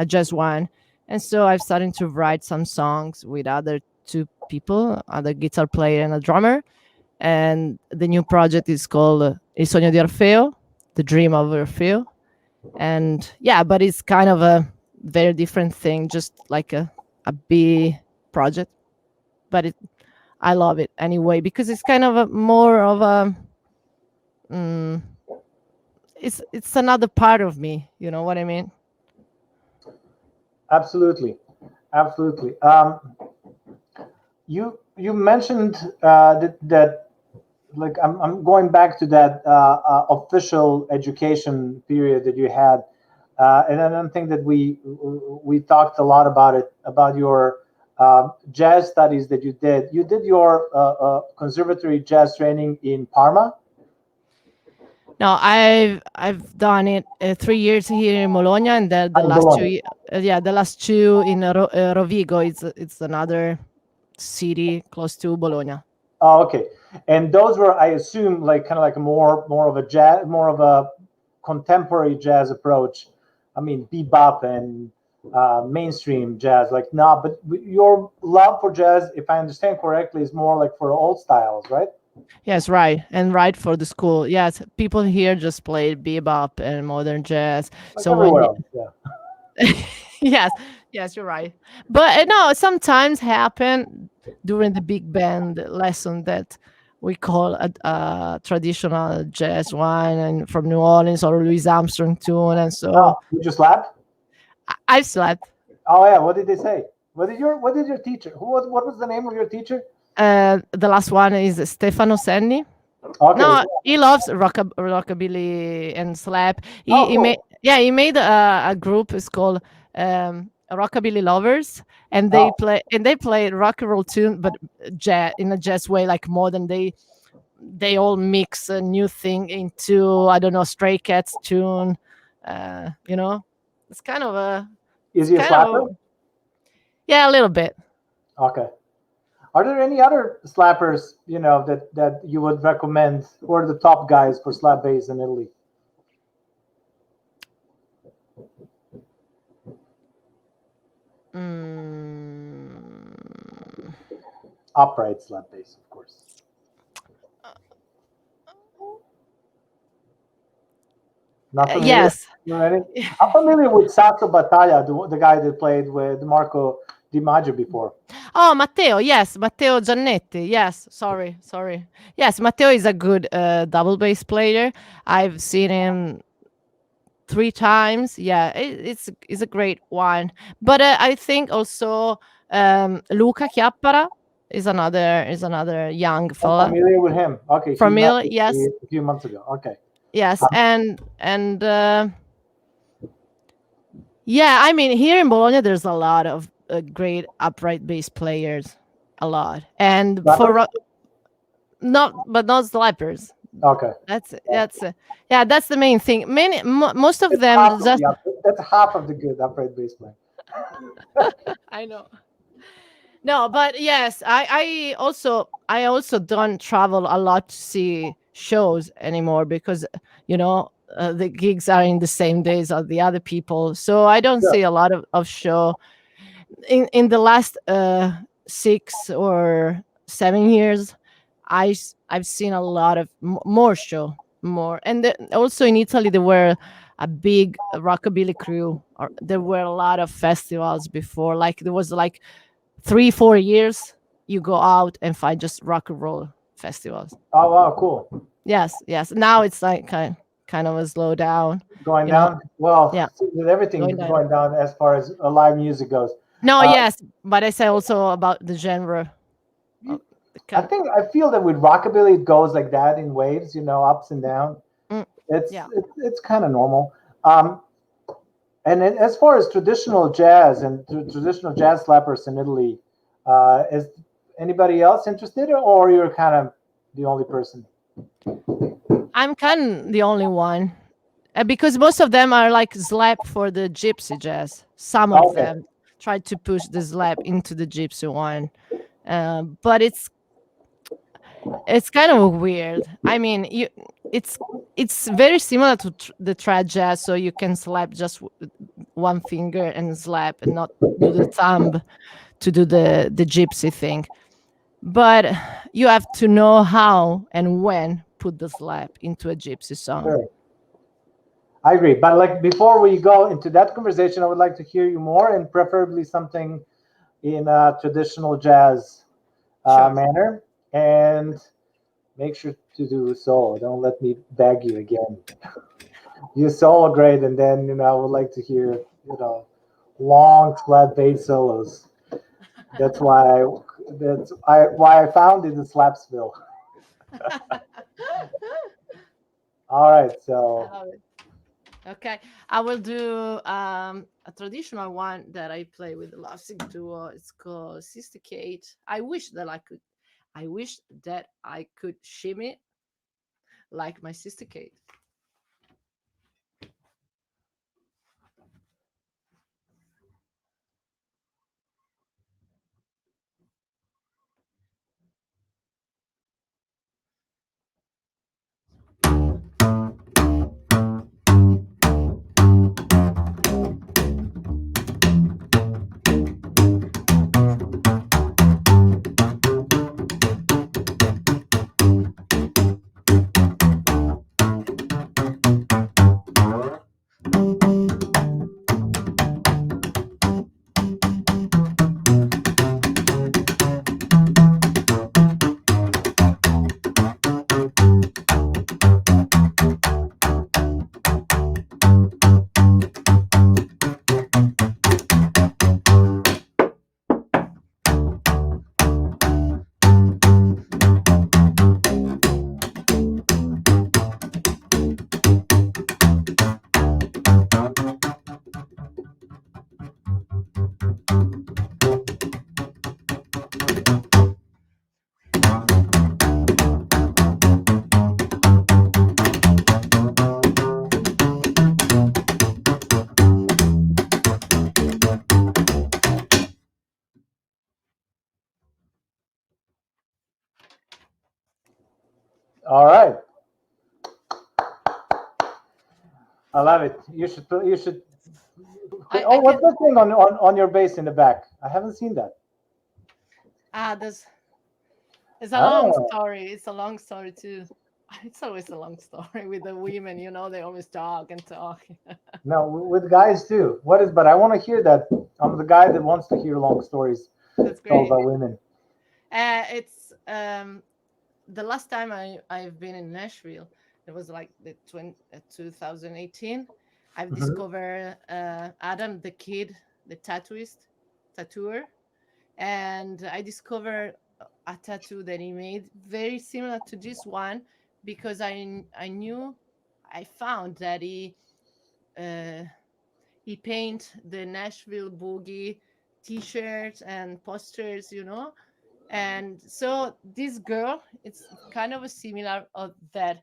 Speaker 2: jazz one. And so I've started to write some songs with other 2 people, other guitar player and a drummer. And the new project is called Il Sogno di Orfeo, The Dream of Orfeo. And yeah, but it's kind of a very different thing, just like a B project. But I love it anyway because it's kind of more of a it's another part of me. You know what I mean?
Speaker 1: Absolutely. You mentioned that like I'm going back to that official education period that you had, and I don't think that we talked a lot about your jazz studies that you did. You did your conservatory jazz training in Parma.
Speaker 2: No, I've done it 3 years here in Bologna, and the last
Speaker 1: Bologna.
Speaker 2: 2 the last 2 in Rovigo. It's another city close to Bologna.
Speaker 1: Oh, okay. And those were, I assume, like kind of like more of a jazz, more of a contemporary jazz approach. I mean, bebop and mainstream jazz. Like, no, but your love for jazz, if I understand correctly, is more like for old styles, right?
Speaker 2: Yes, right. And right for the school. Yes, people here just played bebop and modern jazz.
Speaker 1: Like
Speaker 2: So yes, you're right. But no, sometimes happen during the big band lesson that we call a traditional jazz one, and from New Orleans or Louis Armstrong tune, and so
Speaker 1: you just slap.
Speaker 2: I slept.
Speaker 1: Oh yeah, what did they say? What did your teacher? What was the name of your teacher?
Speaker 2: The last one is Stefano Senni.
Speaker 1: Okay.
Speaker 2: No, he loves rockabilly and slap. He made a group. It's called Rockabilly Lovers, and they play rock and roll tune, but jazz in a jazz way, like modern. They all mix a new thing into, I don't know, Stray Cats tune. You know, it's kind of a.
Speaker 1: Is he a slapper?
Speaker 2: Yeah, a little bit.
Speaker 1: Okay. Are there any other slappers, that you would recommend? Who are the top guys for slap bass in Italy? Upright slap bass, of course. Not familiar?
Speaker 2: Yes.
Speaker 1: I'm familiar with Sasso Battaglia, the guy that played with Marco Di Maggio before.
Speaker 2: Oh, Matteo, yes, Matteo Giannetti. Yes, sorry. Yes, Matteo is a good double bass player. I've seen him 3 times. Yeah, it's a great one. But I think also Luca Chiappara is another young fella.
Speaker 1: I'm familiar with him. Okay,
Speaker 2: familiar, yes.
Speaker 1: A few months ago. Okay.
Speaker 2: Yes, and Yeah, I mean, here in Bologna, there's a lot of great upright bass players, a lot, and
Speaker 1: Rappers?
Speaker 2: but not slappers.
Speaker 1: Okay.
Speaker 2: Yeah, that's the main thing. Most of
Speaker 1: It's
Speaker 2: them
Speaker 1: half of
Speaker 2: just.
Speaker 1: that's half of the good upright bass playing.
Speaker 2: I know. No, but yes, I also don't travel a lot to see shows anymore because the gigs are in the same days as the other people, so I don't
Speaker 1: Sure.
Speaker 2: see a lot of show in the last 6 or 7 years. I've seen a lot of more show, more, and also in Italy there were a big rockabilly crew, or there were a lot of festivals before, like there was like 3 4 years you go out and find just rock and roll festivals.
Speaker 1: Oh wow, cool.
Speaker 2: Yes, now it's like kind of a slow down,
Speaker 1: Going
Speaker 2: you know.
Speaker 1: down. Well,
Speaker 2: Yeah,
Speaker 1: with everything
Speaker 2: going down.
Speaker 1: going down as far as live music goes.
Speaker 2: No,
Speaker 1: Uh,
Speaker 2: yes, but I say also about the genre of the
Speaker 1: I think I feel that with rockabilly it goes like that in waves, ups and down.
Speaker 2: Mm,
Speaker 1: It's
Speaker 2: yeah.
Speaker 1: it's kind of normal. Um, and as far as traditional jazz and traditional jazz slappers in Italy, is anybody else interested, or you're kind of the only person?
Speaker 2: I'm kind of the only one, because most of them are like slap for the gypsy jazz. Some of
Speaker 1: Okay.
Speaker 2: them try to push the slap into the gypsy one, but it's kind of weird. I mean, it's it's very similar to the trad jazz, so you can slap just one finger and slap and not do the thumb to do the gypsy thing. But you have to know how and when put the slap into a gypsy song.
Speaker 1: Sure. I agree. But like before we go into that conversation, I would like to hear you more and preferably something in a traditional jazz
Speaker 2: Sure.
Speaker 1: manner. And make sure to do so. Don't let me beg you again. You solo great, and then I would like to hear long flat bass solos. That's why I found it in Slapsville. All right,
Speaker 2: I
Speaker 1: so
Speaker 2: love it. Okay, I will do a traditional one that I play with the Lovesick Duo. It's called Sister Kate. I wish that I could shimmy like my sister Kate.
Speaker 1: all right, I love it. You should.
Speaker 2: I
Speaker 1: Oh,
Speaker 2: can
Speaker 1: what's that thing on your bass in the back? I haven't seen that.
Speaker 2: there's it's a long
Speaker 1: Oh,
Speaker 2: story. It's a long story too. It's always a long story with the women, they always talk and talk.
Speaker 1: no, with guys too. What is? But I want to hear that. I'm the guy that wants to hear long stories
Speaker 2: That's
Speaker 1: told
Speaker 2: great.
Speaker 1: by women.
Speaker 2: It's the last time I've been in Nashville. It was like 2018. I've
Speaker 1: Hmm.
Speaker 2: discovered Adam the kid, the tattooer, and I discovered a tattoo that he made very similar to this one, because I found that uh, he paint the Nashville Boogie T-shirts and posters, and so this girl, it's kind of a similar of that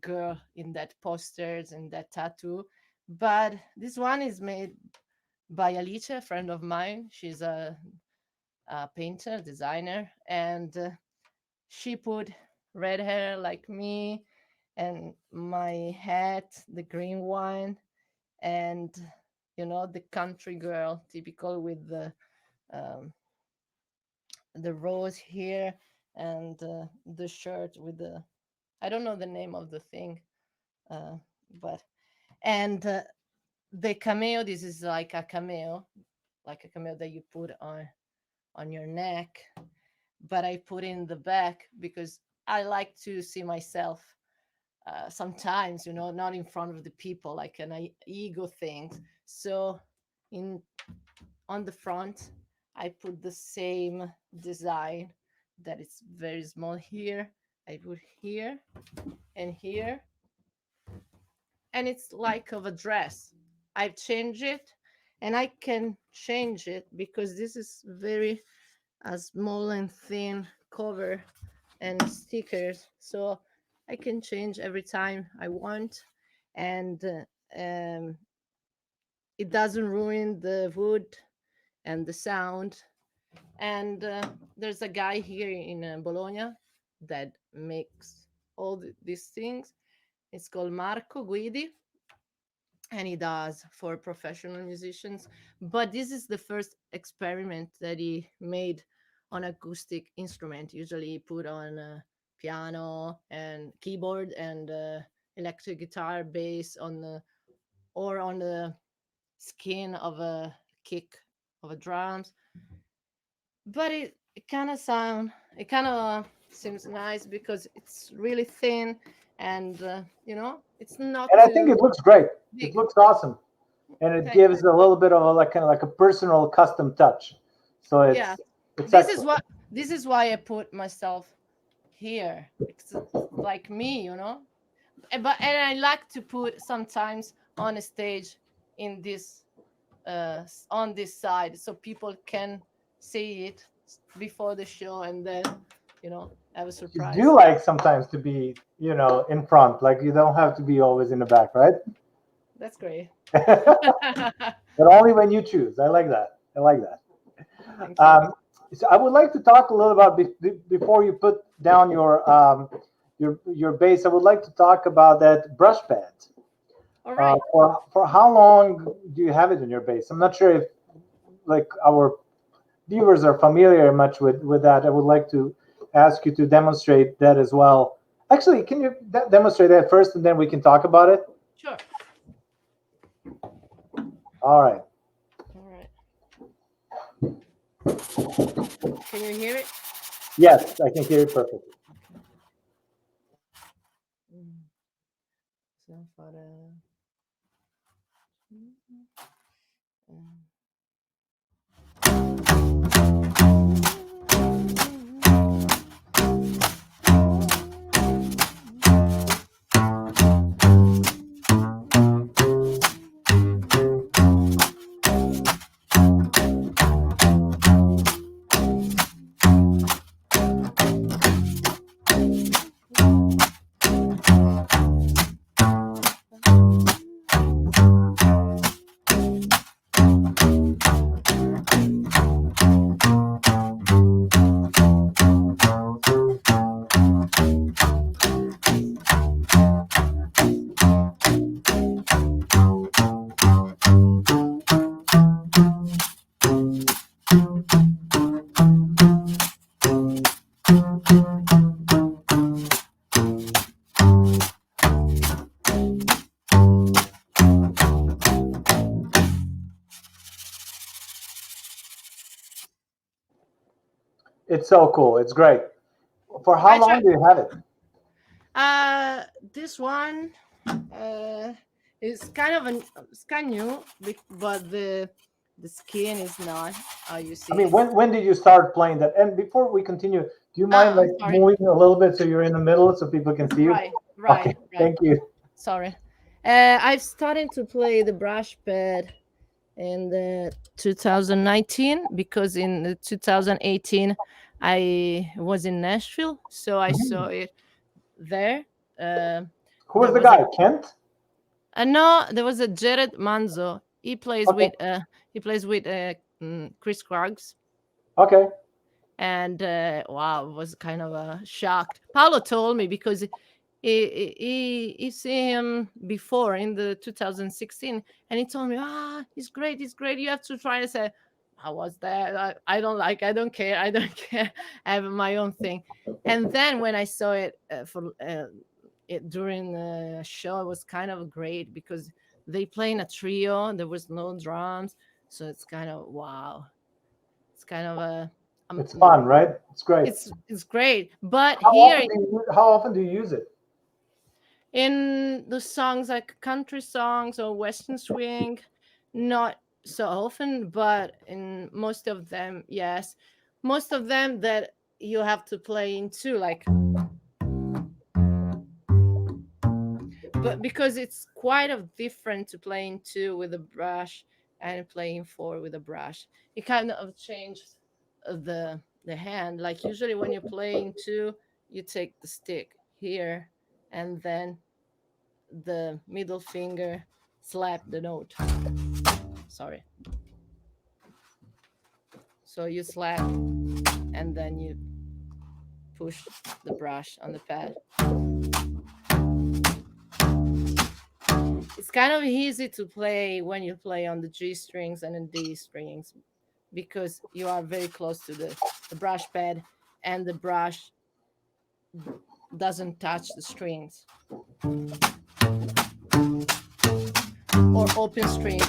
Speaker 2: girl in that posters and that tattoo, but this one is made by Alice, a friend of mine. She's a painter, designer, and she put red hair like me, and my hat, the green one, and the country girl, typical with um, the rose here, and the shirt with the, I don't know the name of the thing, uh, but and the cameo. This is like a cameo, that you put on your neck, but I put in the back because I like to see myself sometimes, not in front of the people, like an ego thing. So in on the front, I put the same design that is very small here. I put here and here, and it's like of a dress. I've changed it, and I can change it because this is very a small and thin cover and stickers, so I can change every time I want, and it doesn't ruin the wood and the sound. And there's a guy here in Bologna that makes all these things. It's called Marco Guidi, and he does for professional musicians. But this is the first experiment that he made on acoustic instrument. Usually he put on piano and keyboard and electric guitar, bass on the, or on the skin of a kick of a drums. But it kind of seems nice because it's really thin, and it's not
Speaker 1: And I think
Speaker 2: too
Speaker 1: it looks great. It
Speaker 2: big.
Speaker 1: looks awesome, and it
Speaker 2: Thank you.
Speaker 1: gives a little bit of a, like kind of like a personal custom touch. So
Speaker 2: Yeah,
Speaker 1: it's
Speaker 2: this is
Speaker 1: excellent.
Speaker 2: what this is why I put myself here. It's like me, and I like to put sometimes on a stage in this on this side, so people can see it before the show, and then have a
Speaker 1: You do
Speaker 2: surprise.
Speaker 1: like sometimes to be, in front. Like you don't have to be always in the back, right?
Speaker 2: That's great.
Speaker 1: But only when you choose. I like that. I like that.
Speaker 2: Thank you.
Speaker 1: So I would like to talk a little about before you put down your bass. I would like to talk about that brush pad.
Speaker 2: All right.
Speaker 1: For how long do you have it in your bass? I'm not sure if like our viewers are familiar much with that. I would like to ask you to demonstrate that as well. Actually, can you demonstrate that first, and then we can talk about it?
Speaker 2: Sure.
Speaker 1: All right.
Speaker 2: All right. Can you hear it?
Speaker 1: Yes, I can hear it perfectly.
Speaker 2: Mm. So for
Speaker 1: It's so cool. It's great. For how
Speaker 2: I try.
Speaker 1: long do you have it?
Speaker 2: This one is it's kind of new, but the skin is not. You
Speaker 1: I
Speaker 2: see
Speaker 1: mean,
Speaker 2: it.
Speaker 1: when did you start playing that? And before we continue, do you mind like
Speaker 2: I'm sorry.
Speaker 1: moving a little bit so you're in the middle so people can see you?
Speaker 2: Right,
Speaker 1: Okay,
Speaker 2: right, right.
Speaker 1: thank you.
Speaker 2: Sorry. I've started to play the brush pad in the 2019 because in the 2018 I was in Nashville, so I saw it there. Uh,
Speaker 1: Who was
Speaker 2: there
Speaker 1: the
Speaker 2: was a
Speaker 1: guy? Kent?
Speaker 2: no, there was a Jared Manzo.
Speaker 1: Okay.
Speaker 2: He plays with Chris Cruggs,
Speaker 1: Okay.
Speaker 2: and wow, it was kind of shocked. Paolo told me because he see him before in the 2016, and he told me, he's great. You have to try. I said, how was that? I don't like. I don't care. I don't care. I have my own thing. And then when I saw it during the show, it was kind of great because they play in a trio. There was no drums, so it's kind of wow. It's kind of a
Speaker 1: It's fun, right? It's great.
Speaker 2: it's great. But here
Speaker 1: How often do you use it?
Speaker 2: in the songs like country songs or western swing, not so often, but in most of them, yes. Most of them that you have to play into, like, but because it's quite of different to play into with a brush and playing four with a brush, it kind of changes the hand. Like usually when you're playing two, you take the stick here and then the middle finger slap the note. Sorry. So you slap and then you push the brush on the pad. It's kind of easy to play when you play on the G strings and the D strings because you are very close to the brush pad and the brush doesn't touch the strings. Or open string.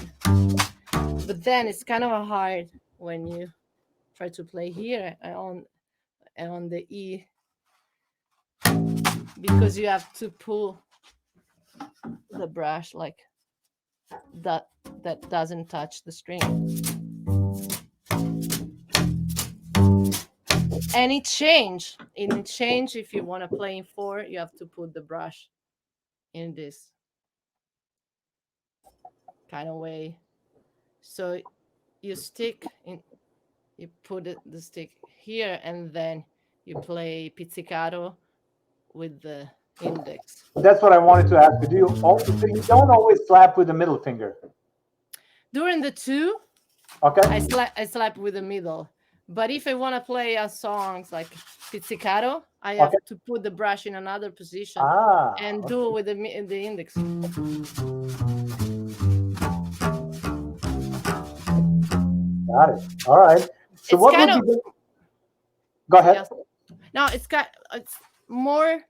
Speaker 2: But then it's kind of hard when you try to play here on the E because you have to pull the brush like that doesn't touch the string. And it change if you want to play in four, you have to put the brush in this kind of way. So you stick in, you put the stick here, and then you play pizzicato with the index.
Speaker 1: That's what I wanted to ask you. So you don't always slap with the middle finger?
Speaker 2: During the two,
Speaker 1: Okay.
Speaker 2: I slap with the middle. But if I want to play a songs like pizzicato, I have to put the brush in another position and do with the index.
Speaker 1: Got it. All right. So what would be? Go ahead.
Speaker 2: Yes. No, it's more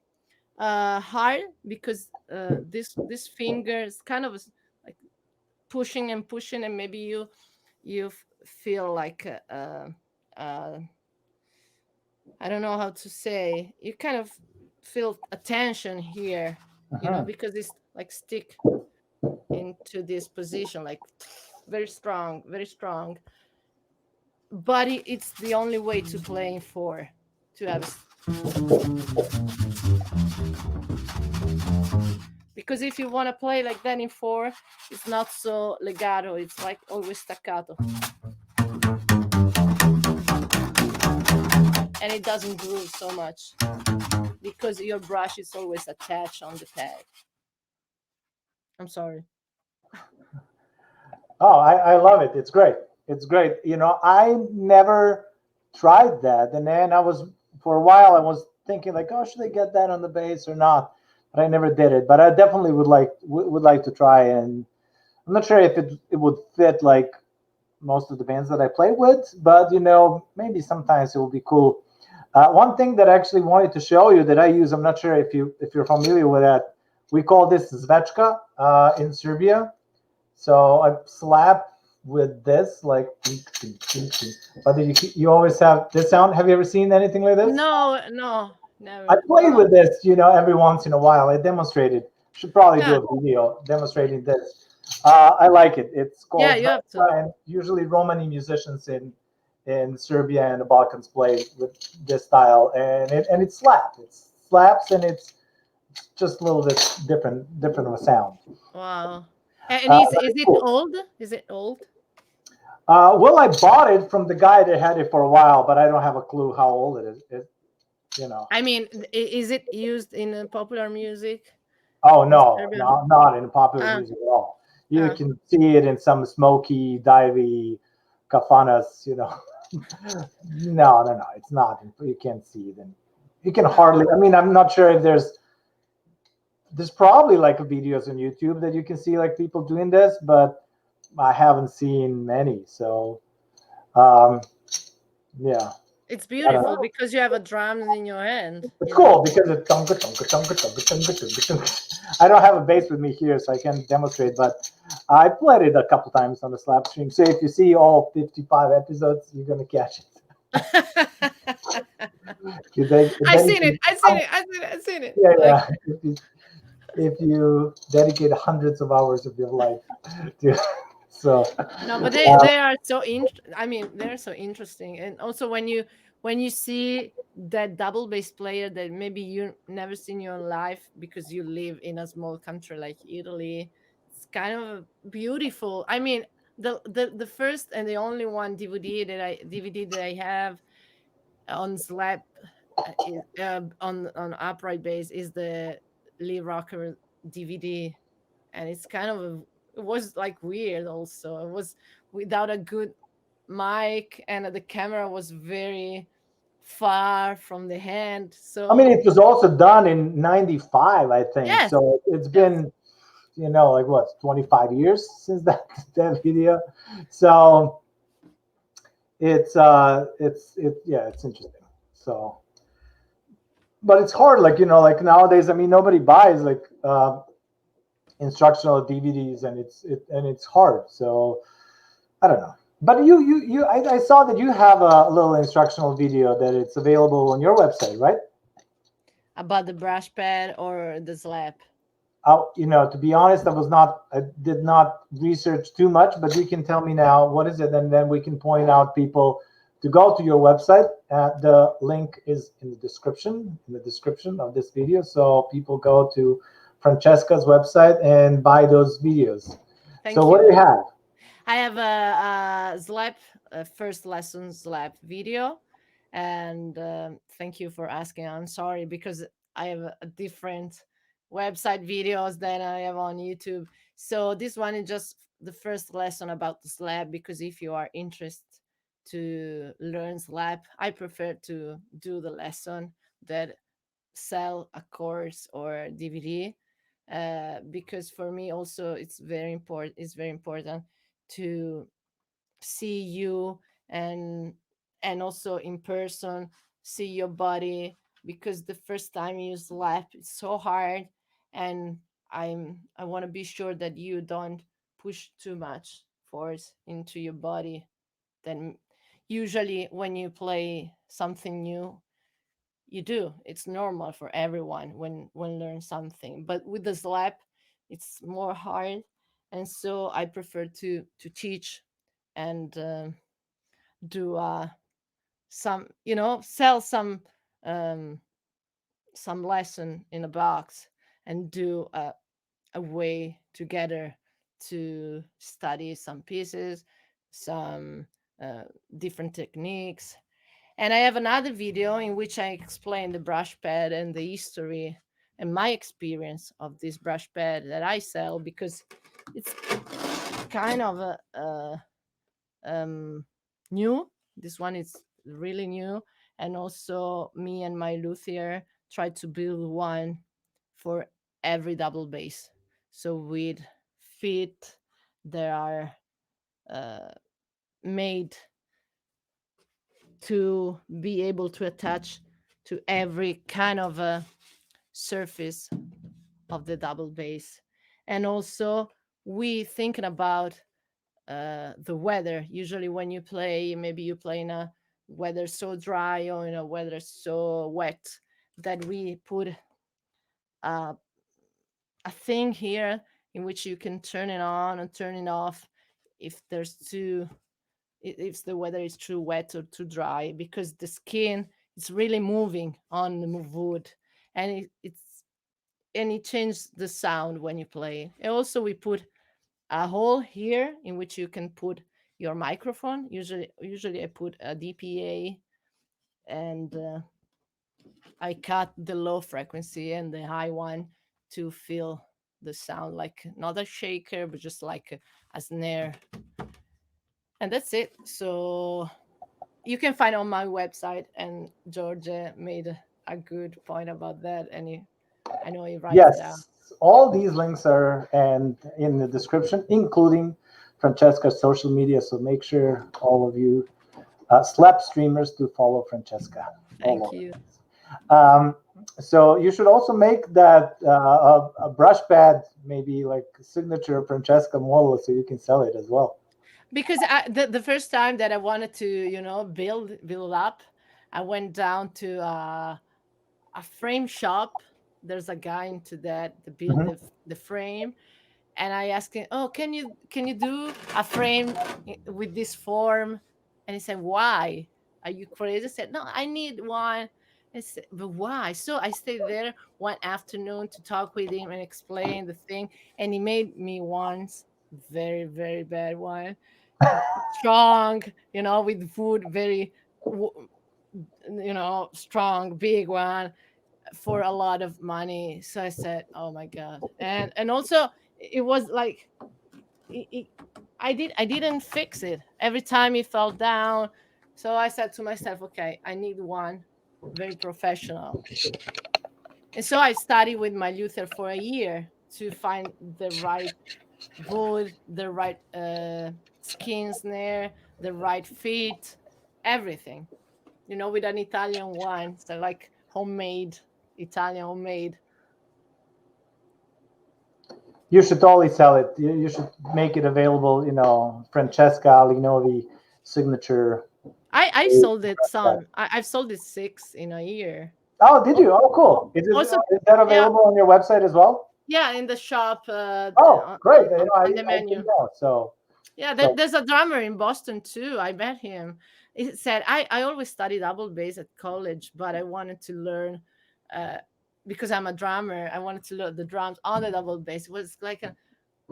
Speaker 2: hard because this finger is kind of like pushing and pushing, and maybe you feel like I don't know how to say. You kind of feel a tension here, because it's like stick into this position, like very strong, very strong. But it's the only way to play in four, to have because if you want to play like that in four, it's not so legato, it's like always staccato. And it doesn't groove so much because your brush is always attached on the pad. I'm sorry.
Speaker 1: Oh, I love it. It's great. It's great. I never tried that. And then for a while, I was thinking like, oh, should I get that on the bass or not? But I never did it. But I definitely would like to try. And I'm not sure if it would fit like most of the bands that I play with, but maybe sometimes it will be cool. One thing that I actually wanted to show you that I use, I'm not sure if you're familiar with that. We call this zvečka in Serbia. So I slap with this, like, but you always have this sound. Have you ever seen anything like this?
Speaker 2: No, never.
Speaker 1: I play with this, every once in a while. I demonstrated. Should probably do a video demonstrating this. I like it. It's called.
Speaker 2: Yeah, you have to.
Speaker 1: And usually Romani musicians in Serbia and the Balkans play with this style, and it slaps. It slaps, and it's just a little bit different of a sound.
Speaker 2: Wow. And is
Speaker 1: It's
Speaker 2: it
Speaker 1: cool.
Speaker 2: old? Is it old?
Speaker 1: Well, I bought it from the guy that had it for a while, but I don't have a clue how old it is. You know.
Speaker 2: I mean, is it used in popular music
Speaker 1: Oh
Speaker 2: in
Speaker 1: no,
Speaker 2: Serbia?
Speaker 1: no, not in popular
Speaker 2: Ah,
Speaker 1: music at all. You
Speaker 2: ah.
Speaker 1: can see it in some smoky, divey kafanas. No. It's not. You can't see it, and you can
Speaker 2: Ah.
Speaker 1: hardly. I mean, I'm not sure if there's probably like videos on YouTube that you can see like people doing this, but I haven't seen many. So um, yeah,
Speaker 2: It's
Speaker 1: I don't
Speaker 2: beautiful
Speaker 1: know.
Speaker 2: because you have a drums in your hand,
Speaker 1: It's
Speaker 2: you know?
Speaker 1: cool because it's tonka tonka tonka tonka tonka tonka tonka. I don't have a bass with me here, so I can't demonstrate, but I played it a couple times on the slap stream. So if you see all 55 episodes, you're gonna catch it.
Speaker 2: I seen it.
Speaker 1: Dedicate,
Speaker 2: I seen it. I seen it. I seen it.
Speaker 1: yeah,
Speaker 2: Like,
Speaker 1: yeah. If you dedicate hundreds of hours of your life to, so
Speaker 2: no, but they are so I mean, they're so interesting. And also when you see that double bass player that maybe you never seen in your life because you live in a small country like Italy, it's kind of beautiful. I mean, the first and the only one DVD that I have on slap on upright bass is the Lee Rocker DVD, and it's kind of it was like weird. Also, it was without a good mic, and the camera was very far from the hand.
Speaker 1: I mean,
Speaker 2: So
Speaker 1: it was also done in '95, I think.
Speaker 2: yes,
Speaker 1: So it's
Speaker 2: yes,
Speaker 1: been, like what, 25 years since that video. So yeah, it's interesting. So, but it's hard, like like nowadays. I mean, nobody buys like instructional DVDs, and it's hard. So I don't know. But I saw that you have a little instructional video that it's available on your website, right?
Speaker 2: about the brush pad or the slap.
Speaker 1: To be honest, I did not research too much, but you can tell me now what is it, and then we can point out people to go to your website. The link is in the description of this video, so people go to Francesca's website and buy those videos. So
Speaker 2: Thank
Speaker 1: what
Speaker 2: you.
Speaker 1: do you have?
Speaker 2: I have a slap first lesson slap video, and thank you for asking. I'm sorry because I have a different website videos than I have on YouTube. So this one is just the first lesson about the slap, because if you are interested to learn slap, I prefer to do the lesson that sell a course or DVD, because for me also it's very important to see you, and also in person, see your body, because the first time you slap it's so hard, and I want to be sure that you don't push too much force into your body. Then usually when you play something new, you do, it's normal for everyone when learn something, but with the slap it's more hard. And so I prefer to teach and do some, sell um some lesson in a box, and do a way together to study some pieces, some different techniques. And I have another video in which I explain the brush pad and the history and my experience of this brush pad that I sell, because it's kind of new. This one is really new. And also, me and my luthier tried to build one for every double bass. So with feet that are uh, made to be able to attach to every kind of a surface of the double bass. And also, we thinking about the weather. Usually when you play, maybe you play in a weather so dry or in a weather so wet, that we put uh, a thing here in which you can turn it on and turn it off if there's too if the weather is too wet or too dry, because the skin is really moving on the wood, and it's and it changes the sound when you play. And also we put a hole here in which you can put your microphone. Usually I put a DPA, and I cut the low frequency and the high one to feel the sound, like not a shaker, but just like a snare. And that's it. So you can find on my website, and Djordje made a good point about that. And I know he writes
Speaker 1: Yes,
Speaker 2: down.
Speaker 1: all these links are and in the description, including Francesca's social media. So make sure all of you slap streamers to follow Francesca.
Speaker 2: Thank you.
Speaker 1: Um, so you should also make that a brush pad, maybe like signature Francesca model, so you can sell it as well.
Speaker 2: Because the first time that I wanted to, build up, I went down to a frame shop. There's a guy into that to build
Speaker 1: Mhm.
Speaker 2: the frame, and I asked him, "Oh, can you do a frame with this form?" And he said, "Why? Are you crazy?" I said, "No, I need one." I said, "But why?" So I stayed there one afternoon to talk with him and explain the thing, and he made me once very very bad one, strong, with wood, very strong, big one for a lot of money. So I said, "Oh my god!" And also it was like it, I didn't fix it. Every time it fell down. So I said to myself, "Okay, I need one very professional." And so I studied with my luthier for a year to find the right wood, the right skin snare, the right fit, everything. With an Italian one, so like homemade, Italian homemade.
Speaker 1: You should totally sell it. You should make it available. Francesca Alinovi signature.
Speaker 2: I sold it some. I've sold it 6 in a year.
Speaker 1: Oh, did you? Oh, cool.
Speaker 2: Also,
Speaker 1: Is that
Speaker 2: yeah,
Speaker 1: available on your website as well?
Speaker 2: yeah, in the shop,
Speaker 1: Oh, great.
Speaker 2: on the
Speaker 1: I didn't
Speaker 2: menu.
Speaker 1: know.
Speaker 2: Yeah,
Speaker 1: So
Speaker 2: there's a drummer in Boston too. I met him. He said, I always studied double bass at college, but I wanted to learn, uh, because I'm a drummer, I wanted to learn the drums on the double bass. It was like,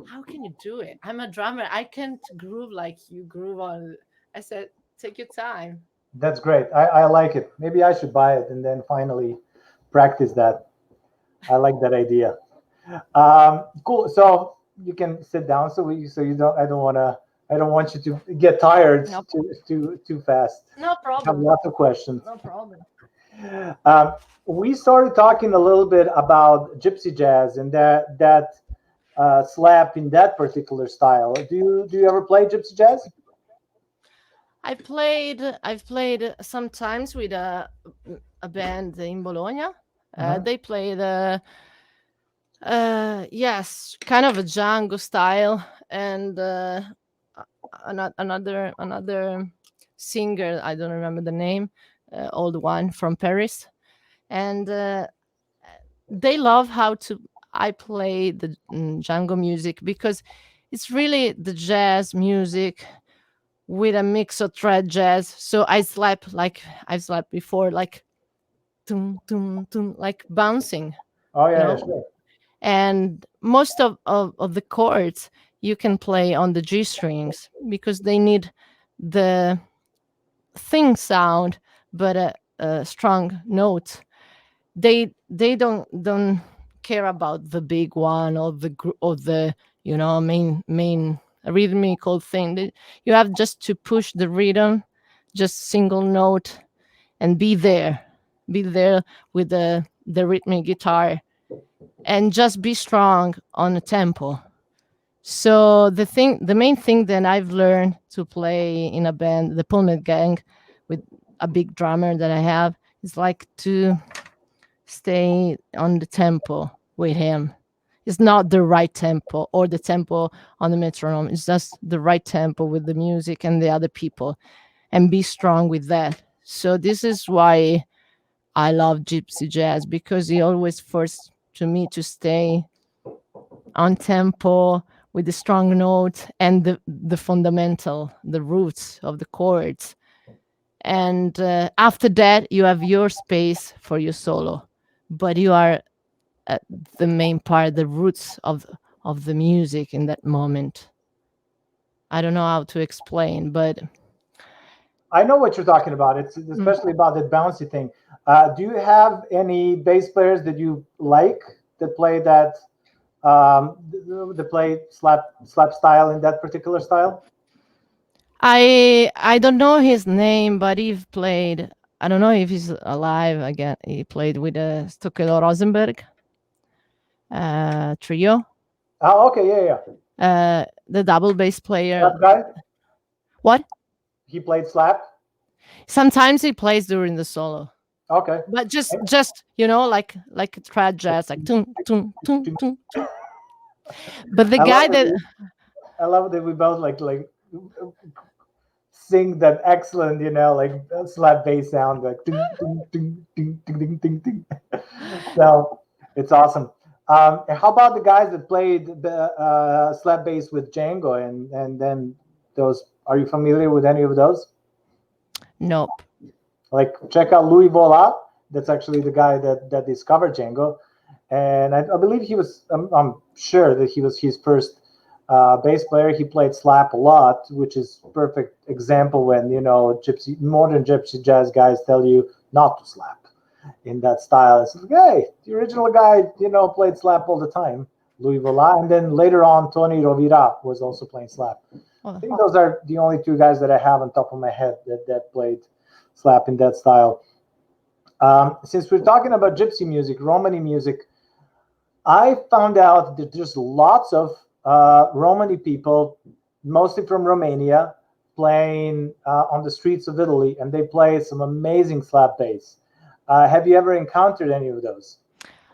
Speaker 2: how can you do it? I'm a drummer. I can't groove like you groove on. I said, take your time.
Speaker 1: that's great. I like it. Maybe I should buy it and then finally practice that. I like that idea. Cool. So you can sit down. So you don't. I don't want you to get tired
Speaker 2: No,
Speaker 1: too fast.
Speaker 2: no
Speaker 1: I have
Speaker 2: problem.
Speaker 1: lots of questions.
Speaker 2: No problem.
Speaker 1: Um, we started talking a little bit about gypsy jazz and that slap in that particular style. Do you ever play gypsy jazz?
Speaker 2: I've played sometimes with a band in Bologna.
Speaker 1: Mhm.
Speaker 2: They played yes, kind of a Django style, and another singer, I don't remember the name, old one from Paris, and they love how to I play the Django music, because it's really the jazz music with a mix of trad jazz. So I slap like I've slapped before, like tum tum tum, like bouncing,
Speaker 1: Oh
Speaker 2: you
Speaker 1: yeah, yeah,
Speaker 2: know.
Speaker 1: sure.
Speaker 2: And most of the chords you can play on the G strings, because they need the thin sound, but a strong note. They don't care about the big one, or the main rhythmical thing. You have just to push the rhythm, just single note, and be there with the rhythmic guitar, and just be strong on the tempo. So the main thing that I've learned to play in a band, the Pullman Gang, with a big drummer that I have, is like to stay on the tempo with him. It's not the right tempo or the tempo on the metronome. It's just the right tempo with the music and the other people, and be strong with that. So this is why I love Gypsy Jazz, because he always forced to me to stay on tempo with the strong note and the fundamental, the roots of the chords. And after that, you have your space for your solo, but you are the main part, the roots of the music in that moment. I don't know how to explain, but
Speaker 1: I know what you're talking about. It's especially about that bouncy thing. Do you have any bass players that you like that play that that play slap style in that particular style?
Speaker 2: I don't know his name, but he played. I don't know if he's alive again. He played with Stucco Rosenberg trio.
Speaker 1: Oh, okay, yeah, yeah.
Speaker 2: The double bass player.
Speaker 1: Slap guy.
Speaker 2: What?
Speaker 1: He played slap.
Speaker 2: Sometimes he plays during the solo,
Speaker 1: Okay.
Speaker 2: but just like trad jazz, like tung, tung, tung, tung, tung. But the guy that
Speaker 1: I love that we both like sing that excellent, like slap bass sound, like ding, ding, ding, ding, ding, ding, ding, ding. So it's awesome. How about the guys that played the slap bass with Django and then those? Are you familiar with any of those?
Speaker 2: nope.
Speaker 1: Like check out Louis Vola. That's actually the guy that discovered Django, and I believe he was. I'm sure that he was his first bass player. He played slap a lot, which is perfect example when modern gypsy jazz guys tell you not to slap in that style. It's like, hey, the original guy played slap all the time, Louis Vola, and then later on Tony Rovira was also playing slap. I think those are the only two guys that I have on top of my head that played slap in that style. Since we're talking about gypsy music, Romani music, I found out that there's lots of Romani people, mostly from Romania, playing on the streets of Italy, and they play some amazing slap bass. Have you ever encountered any of those?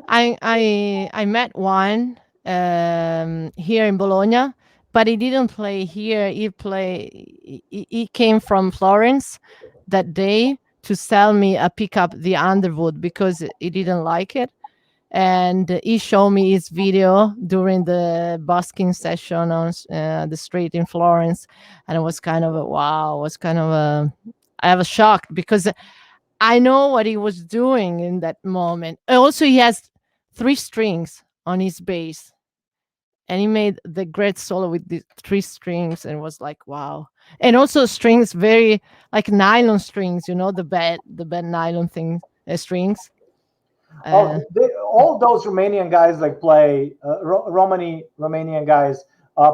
Speaker 2: I met one here in Bologna, but he didn't play here. He came from Florence that day to sell me a pickup, the Underwood, because he didn't like it. And he showed me his video during the busking session on the street in Florence, and it was kind of a wow. It was kind of I have a shock because I know what he was doing in that moment. Also, he has 3 strings on his bass, and he made the great solo with the 3 strings, and it was like wow. And also strings, very like nylon strings, the bad nylon thing strings.
Speaker 1: All those Romanian guys like play Romanian guys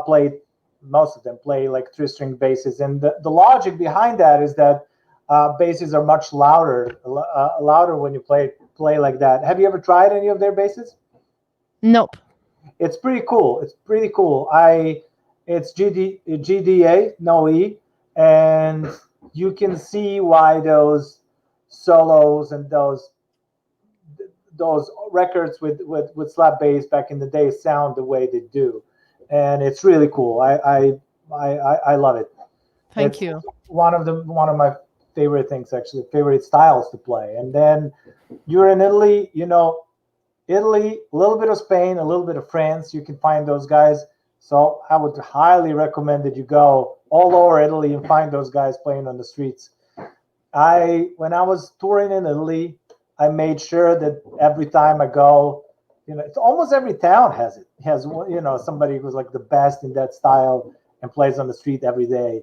Speaker 1: play, most of them play like 3-string basses, and the logic behind that is that basses are much louder when you play like that. Have you ever tried any of their basses?
Speaker 2: Nope.
Speaker 1: It's pretty cool. It's GDA, no E, and you can see why those solos and those records with slap bass back in the day sound the way they do, and it's really cool. I love it.
Speaker 2: Thank
Speaker 1: It's
Speaker 2: you.
Speaker 1: one of my favorite things, actually, favorite styles to play. And then you're in Italy, Italy, a little bit of Spain, a little bit of France. You can find those guys. So I would highly recommend that you go all over Italy and find those guys playing on the streets. When I was touring in Italy, I made sure that every time I go, it's almost every town has somebody who's like the best in that style and plays on the street every day.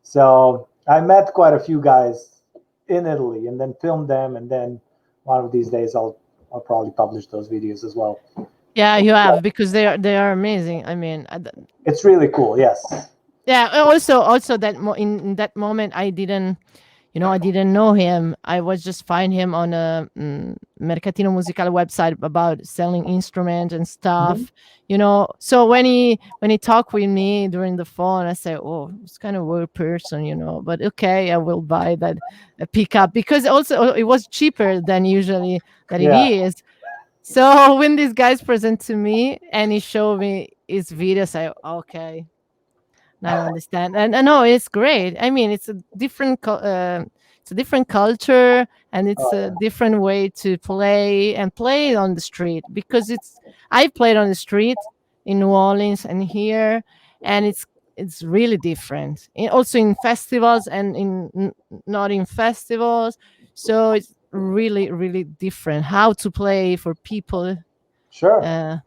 Speaker 1: So I met quite a few guys in Italy and then filmed them, and then one of these days I'll probably publish those videos as well.
Speaker 2: Yeah, you have, because they are amazing. I mean,
Speaker 1: it's really cool. Yes.
Speaker 2: Yeah. Also that in that moment, I didn't know him. I was just find him on a Mercatino Musicale website about selling instruments and stuff. So when he talked with me during the phone, I said, "Oh, it's kind of weird person, but okay, I will buy that pickup because also it was cheaper than usually that it is." So when these guys present to me and he showed me his video, I say, "Okay, now I understand." And I know it's great. I mean, it's a different culture, and it's a different way to play on the street, because I've played on the street in New Orleans and here, and it's really different. Also in festivals and not in festivals. So it's really, really different how to play for people
Speaker 1: Sure.
Speaker 2: Uh,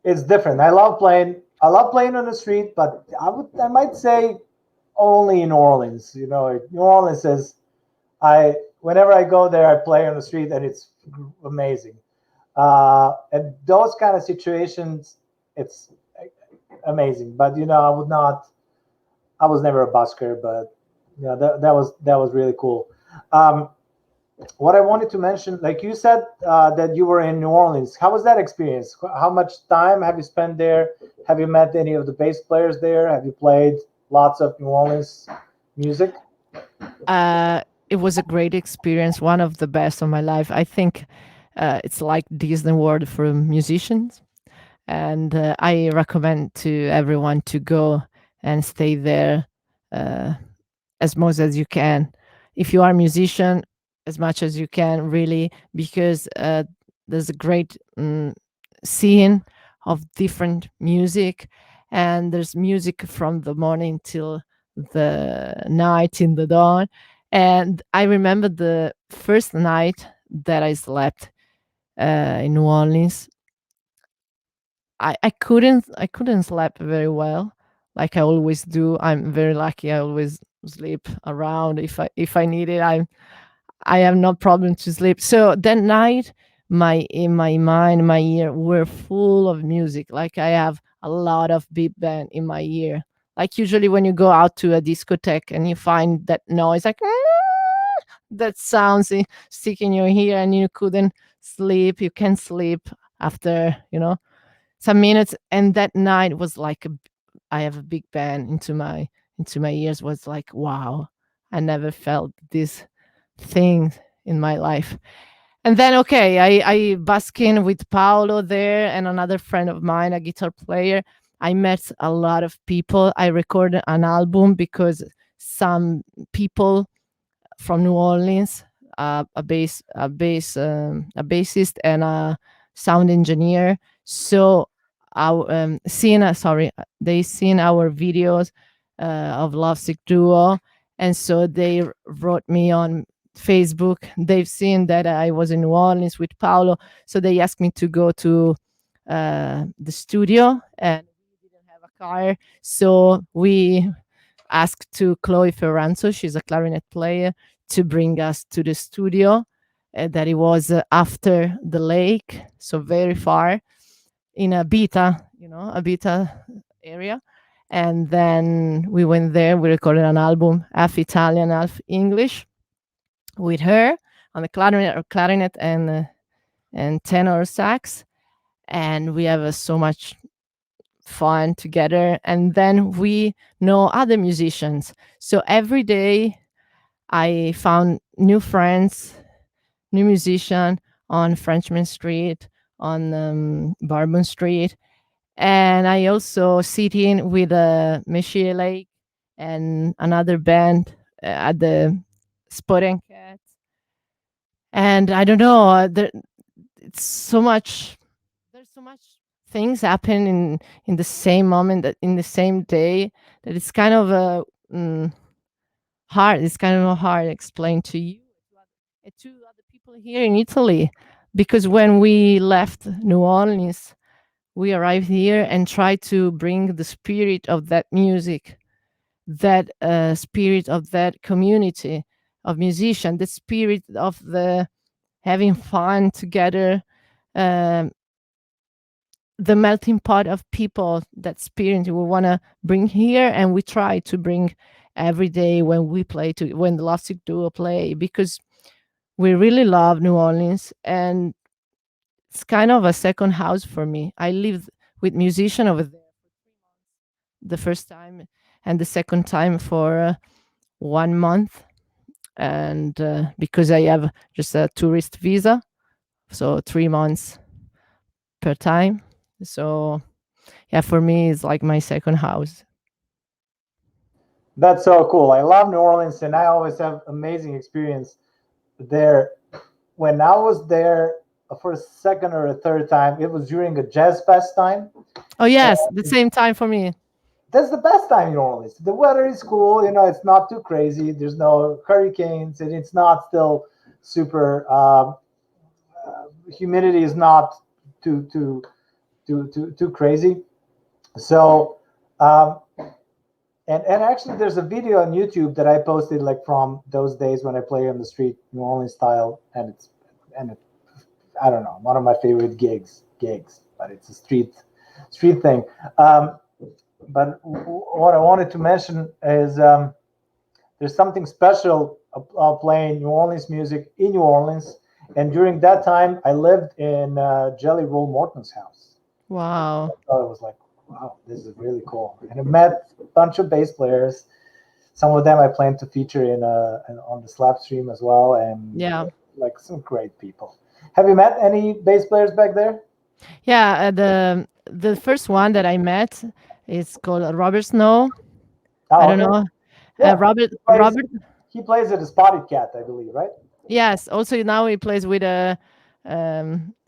Speaker 1: It's different. I love playing on the street, but I might say only in New Orleans. You know, New Orleans is I whenever I go there, I play on the street, and it's amazing. And those kind of situations, it's amazing. But you know, I would not. I was never a busker, but yeah, that was really cool. Um, what I wanted to mention, like you said, that you were in New Orleans. How was that experience? How much time have you spent there? Have you met any of the bass players there? Have you played lots of New Orleans music?
Speaker 2: uh, it was a great experience, one of the best of my life. I think it's like Disney World for musicians, and I recommend to everyone to go and stay there uh, as much as you can. If you are a musician, as much as you can, really, because there's a great scene of different music, and there's music from the morning till the night in the dawn. And I remember the first night that I slept in New Orleans. I couldn't sleep very well, like I always do. I'm very lucky. I always sleep around if I need it. I have no problem to sleep. So that night, my in my mind, my ear were full of music. Like I have a lot of big band in my ear. Like usually when you go out to a discotheque and you find that noise, like that sounds stick in your ear, and you couldn't sleep. You can't sleep after some minutes. And that night was like I have a big band into my ears. Was like, wow, I never felt this thing in my life. And then okay, I busk in with Paolo there and another friend of mine, a guitar player. I met a lot of people. I recorded an album because some people from New Orleans, a bassist and a sound engineer. So our they seen our videos of Lovesick Duo, and so they wrote me on Facebook. They've seen that I was in New Orleans with Paolo, so they asked me to go to the studio, and we didn't have a car, so we asked to Chloe Ferranzo, she's a clarinet player, to bring us to the studio. That it was after the lake, so very far in a beta area. And then we went there. We recorded an album, half Italian, half English, with her on the clarinet and tenor sax. And we have so much fun together. And then we know other musicians. So every day I found new friends, new musician on Frenchman Street, on Bourbon Street. And I also sit in with Michelle Lake and another band at the Spotting Cat. And I don't know, it's so much. There's so much things happen in the same moment, that in the same day, that it's kind of hard. It's kind of hard to explain to you and to other people here in Italy, because when we left New Orleans, we arrived here and tried to bring the spirit of that music, that spirit of that community of musicians, the spirit of the having fun together, um, the melting pot of people, that spirit we want to bring here, and we try to bring every day when we play to when the Lovesick Duo play, because we really love New Orleans, and it's kind of a second house for me. I lived with musician over there the first time, and the second time for 1 month, and because I have just a tourist visa, so 3 months per time. So yeah, for me it's like my second house.
Speaker 1: That's so cool. I love New Orleans, and I always have amazing experience there. When I was there for a second or a third time, it was during a jazz fest time.
Speaker 2: Oh yes, the same time for me.
Speaker 1: That's the best time in New Orleans. The weather is cool. You know, it's not too crazy. There's no hurricanes, and it's not still super. Humidity is not too crazy. So and actually there's a video on YouTube that I posted like from those days when I play on the street, New Orleans style, and I don't know, one of my favorite gigs, but it's a street thing. But what I wanted to mention is there's something special playing New Orleans music in New Orleans. And during that time, I lived in Jelly Roll Morton's house.
Speaker 2: Wow.
Speaker 1: I thought it was like, wow, this is really cool. And I met a bunch of bass players. Some of them I plan to feature on the Slapstream as well. And
Speaker 2: Yeah.
Speaker 1: like some great people. Have you met any bass players back there?
Speaker 2: Yeah, the first one that I met is called Robert Snow.
Speaker 1: Oh,
Speaker 2: I don't
Speaker 1: okay.
Speaker 2: know.
Speaker 1: Yeah,
Speaker 2: Robert.
Speaker 1: He plays at the Spotted Cat, I believe, right?
Speaker 2: Yes. Also now he plays with a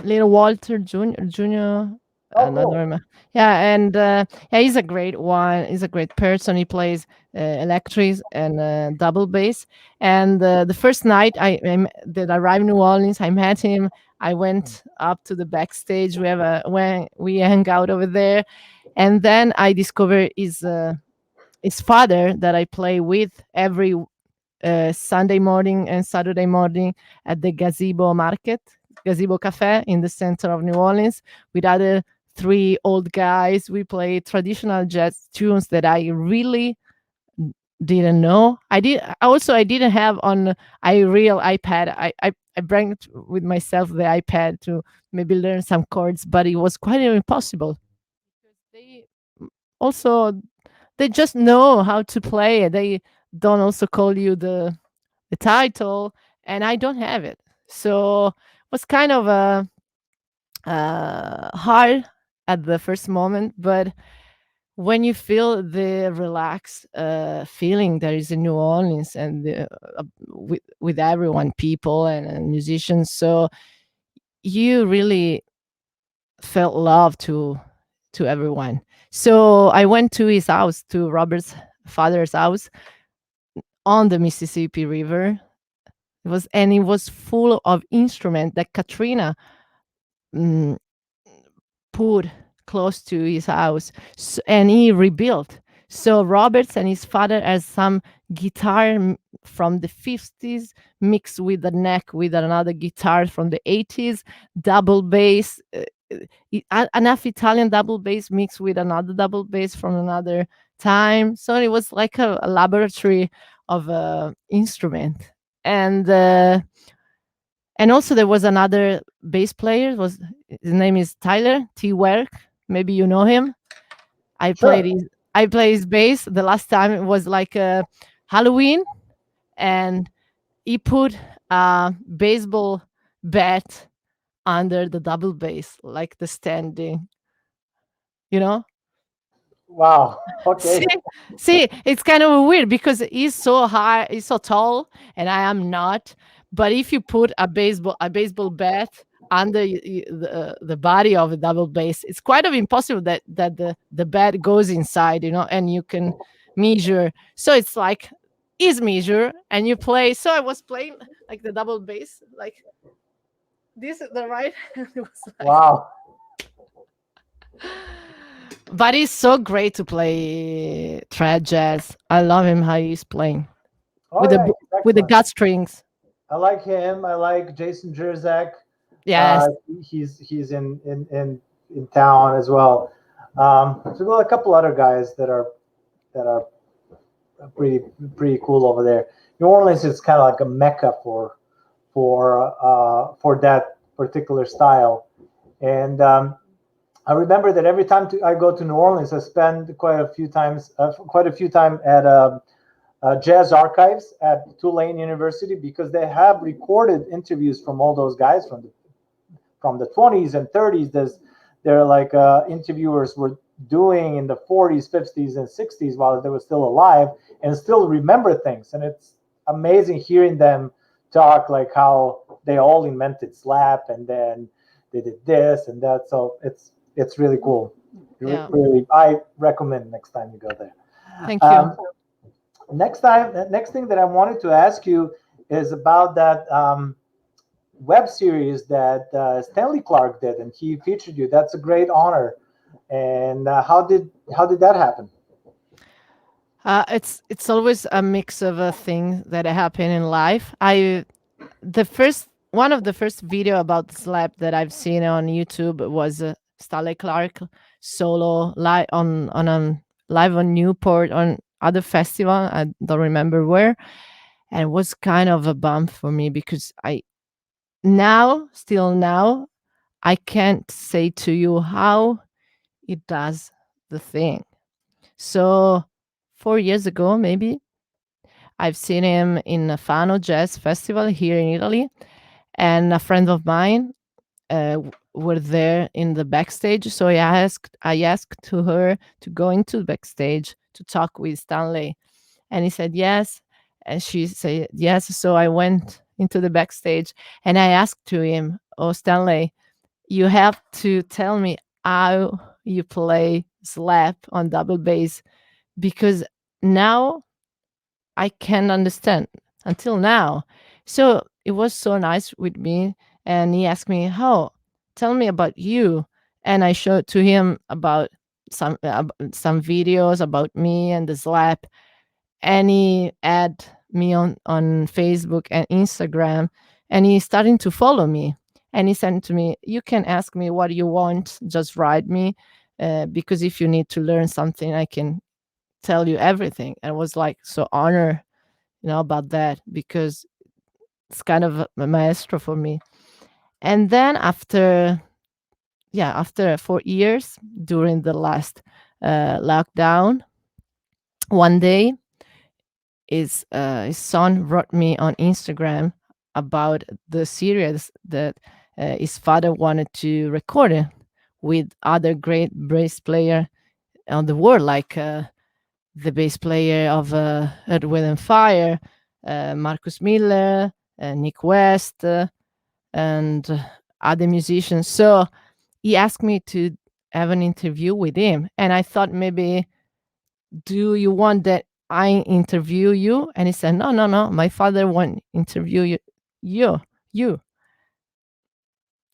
Speaker 2: little Walter Junior.
Speaker 1: Oh, cool.
Speaker 2: Yeah, and yeah, he's a great one. He's a great person. He plays electric and double bass. And the first night that I arrived in New Orleans, I met him. I went up to the backstage. When we hang out over there, and then I discovered his father that I play with every Sunday morning and Saturday morning at the Gazebo Cafe in the center of New Orleans with other three old guys. We play traditional jazz tunes that I really didn't know. I didn't have on a real iPad. I bring it with myself the iPad to maybe learn some chords, but it was quite impossible. They also they just know how to play it. They don't also call you the title, and I don't have it. So it was kind of hard at the first moment, but when you feel the relaxed feeling that is in New Orleans and with everyone, people and musicians, so you really felt love to everyone. So I went to his house, to Robert's father's house on the Mississippi River. It was full of instruments that Katrina mm, put close to his house, and he rebuilt. So Roberts and his father has some guitar from the 50s mixed with the neck with another guitar from the 80s, double bass, enough Italian double bass mixed with another double bass from another time. So it was like a laboratory of instrument. And also there was another bass player. His name is Tyler T. Werk. Maybe you know him. I
Speaker 1: Sure.
Speaker 2: played his bass. The last time it was like Halloween, and he put a baseball bat under the double bass, like the standing. You know?
Speaker 1: Wow. Okay.
Speaker 2: See, it's kind of weird because he's so high, he's so tall, and I am not. But if you put a baseball bat under the body of a double bass, it's quite of impossible that the bat goes inside, and you can measure. So it's like is measure, and you play. So I was playing like the double bass, like this is the right. It was like,
Speaker 1: Wow.
Speaker 2: but it's so great to play trad jazz. I love him how he's playing
Speaker 1: Oh
Speaker 2: with
Speaker 1: yeah,
Speaker 2: the
Speaker 1: he's
Speaker 2: with the
Speaker 1: excellent.
Speaker 2: gut strings.
Speaker 1: I like him. I like Jason Jerzak.
Speaker 2: Yes.
Speaker 1: He's in town as well. So well, a couple other guys that are pretty cool over there. New Orleans is kind of like a mecca for that particular style, and I remember that every time I go to New Orleans, I spend quite a few time at Jazz Archives at Tulane University because they have recorded interviews from all those guys from the 20s and 30s. They're like interviewers were doing in the 40s, 50s, and 60s while they were still alive and still remember things. And it's amazing hearing them talk like how they all invented slap and then they did this and that. So it's really cool.
Speaker 2: Yeah.
Speaker 1: Really, I recommend next time you go there.
Speaker 2: Thank you.
Speaker 1: Next thing that I wanted to ask you is about that web series that Stanley Clark did, and he featured you. That's a great honor. And how did that happen?
Speaker 2: It's always a mix of things that happen in life. I the first one of the first video about slap that I've seen on YouTube was Stanley Clark solo live on live on Newport on other festival. I don't remember where, and it was kind of a bump for me because I still now, I can't say to you how it does the thing. So 4 years ago, maybe I've seen him in a Fano Jazz Festival here in Italy, and a friend of mine were there in the backstage. So I asked to her to go into the backstage to talk with Stanley, and he said yes, and she said yes. So I went into the backstage and I asked to him, "Oh, Stanley, you have to tell me how you play slap on double bass because now I can understand until now." So it was so nice with me. And he asked me, "How? Tell me about you." And I showed to him about some videos about me and the slap. And he add me on Facebook and Instagram. And he's starting to follow me. And he said to me, "You can ask me what you want. Just write me. Because if you need to learn something, I can tell you everything." And I was like so honored, about that because it's kind of a maestro for me. And then after 4 years during the last lockdown, one day his son wrote me on Instagram about the series that his father wanted to record it with other great bass player on the world, like the bass player of Earth, Wind and Fire, Marcus Miller, Nick West, and other musicians. So he asked me to have an interview with him, and I thought maybe, "Do you want that I interview you?" And he said, "No, no, no. My father want interview you."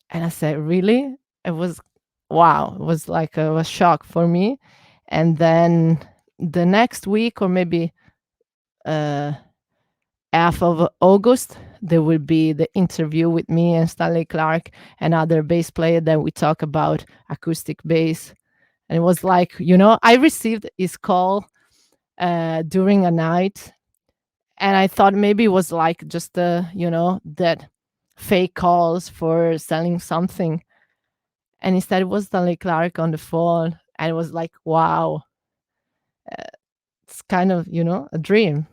Speaker 2: And I said, "Really?" It was wow. It was like a shock for me. And then the next week, or maybe uh, half of August, there will be the interview with me and Stanley Clark, and other bass player that we talk about acoustic bass. And it was like, I received his call during a night, and I thought maybe it was like just that fake calls for selling something. And instead it was Stanley Clark on the phone, and it was like, wow, it's kind of, a dream.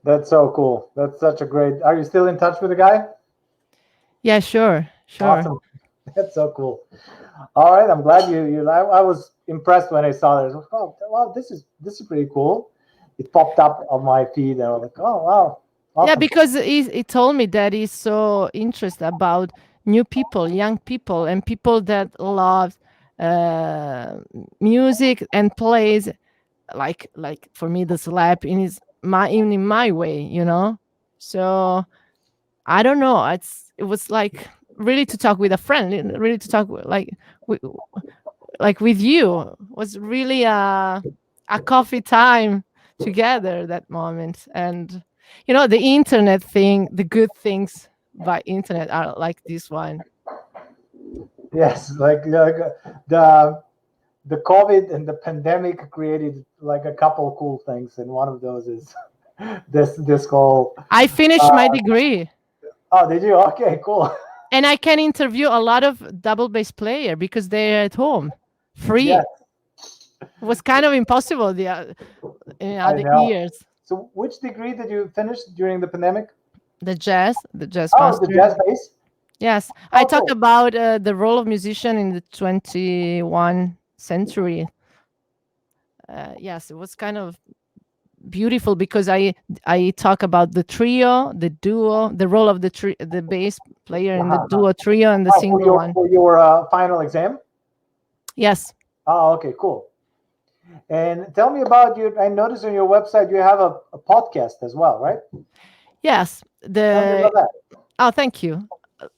Speaker 1: That's so cool. That's such a great. Are you still in touch with the guy?
Speaker 2: Yeah, sure, sure.
Speaker 1: Awesome. That's so cool. All right, I'm glad you. I was impressed when I saw that. I was like, oh, wow, this is pretty cool. It popped up on my feed, and I was like, oh, wow,
Speaker 2: Yeah,
Speaker 1: awesome.
Speaker 2: because he told me that he's so interested about new people, young people, and people that love music and plays like for me the slap in my way, So I don't know. It was like really to talk with a friend, really to talk with, like with you. Was really a coffee time together that moment. And the internet thing, the good things by internet are like this one.
Speaker 1: Yes, like the COVID and the pandemic created like a couple of cool things, and one of those is this whole.
Speaker 2: I finished my degree,
Speaker 1: Oh, did you? Okay, cool.
Speaker 2: and I can interview a lot of double bass player because they're at home free.
Speaker 1: Yes,
Speaker 2: It was kind of impossible in
Speaker 1: I
Speaker 2: other
Speaker 1: know.
Speaker 2: years.
Speaker 1: So, which degree did you finish during the pandemic?
Speaker 2: The jazz
Speaker 1: Oh, the
Speaker 2: master.
Speaker 1: jazz bass.
Speaker 2: Yes, I
Speaker 1: Oh,
Speaker 2: talk
Speaker 1: cool.
Speaker 2: about the role of musician in the 21st century. Yes, it was kind of beautiful because I talk about the trio, the duo, the role of the bass player in the duo, trio, and the
Speaker 1: Oh,
Speaker 2: single one.
Speaker 1: for your final exam.
Speaker 2: Yes.
Speaker 1: Oh, okay, cool. And tell me about you. I noticed on your website you have a podcast as well, right?
Speaker 2: Yes,
Speaker 1: Tell me
Speaker 2: the
Speaker 1: about that.
Speaker 2: oh, thank you.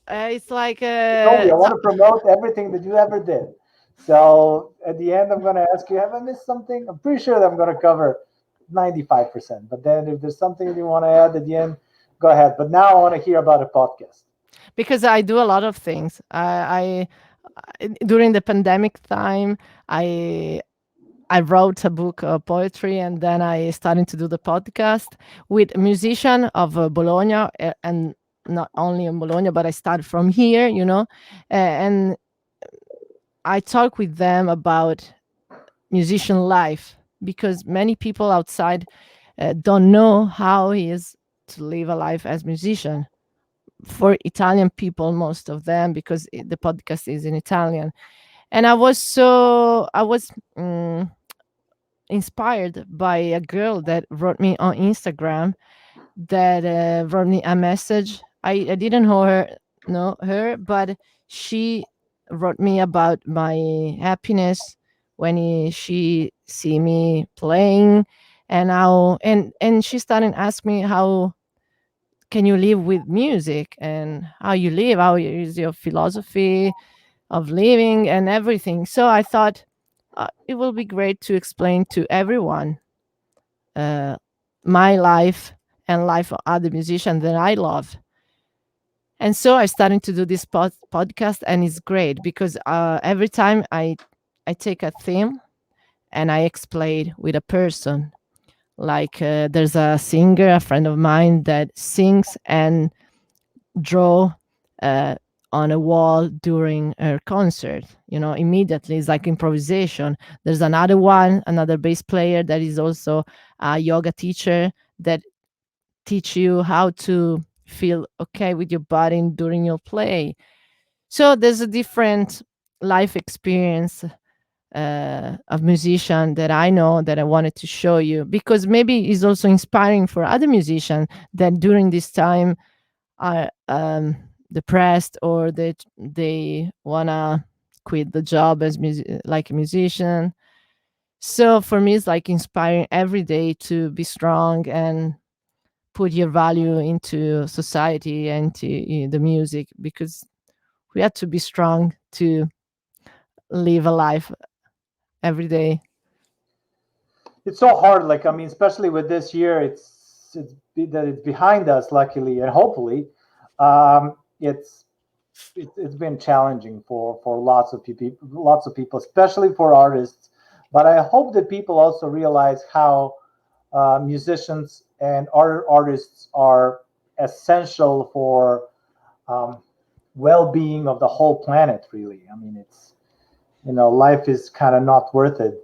Speaker 2: It's like
Speaker 1: You told me I want to promote everything that you ever did. So at the end, I'm going to ask you, have I missed something? I'm pretty sure that I'm going to cover 95%. But then if there's something that you want to add at the end, go ahead. But now I want to hear about a podcast.
Speaker 2: because I do a lot of things. During the pandemic time, I I wrote a book of poetry, and then I started to do the podcast with a musician of Bologna, and not only in Bologna, but I started from here, and I talk with them about musician life because many people outside don't know how it is to live a life as musician. For Italian people, most of them, because the podcast is in Italian, and I was. Inspired by a girl that wrote me on Instagram that wrote me a message. I didn't know her, but she wrote me about my happiness when she see me playing, and and she started asking me how can you live with music and how you live, how is your philosophy of living and everything. So I thought it will be great to explain to everyone uh, my life and life of other musicians that I love. And so I started to do this podcast, and it's great because every time I take a theme and I explain with a person. Like there's a singer, a friend of mine that sings and draw uh, on a wall during her concert. Immediately it's like improvisation. There's another one, another bass player that is also a yoga teacher that teach you how to feel okay with your body during your play. So there's a different life experience of musician that I know that I wanted to show you because maybe it's also inspiring for other musicians that during this time are depressed or they wanna quit the job as like a musician. So for me, it's like inspiring every day to be strong and put your value into society and to the music because we have to be strong to live a life every day.
Speaker 1: It's so hard. Like, I mean, especially with this year, that it's behind us, luckily, and hopefully, it's it's been challenging for lots of people, especially for artists. But I hope that people also realize how musicians and artists are essential for um, well-being of the whole planet. Really, I mean, it's life is kind of not worth it,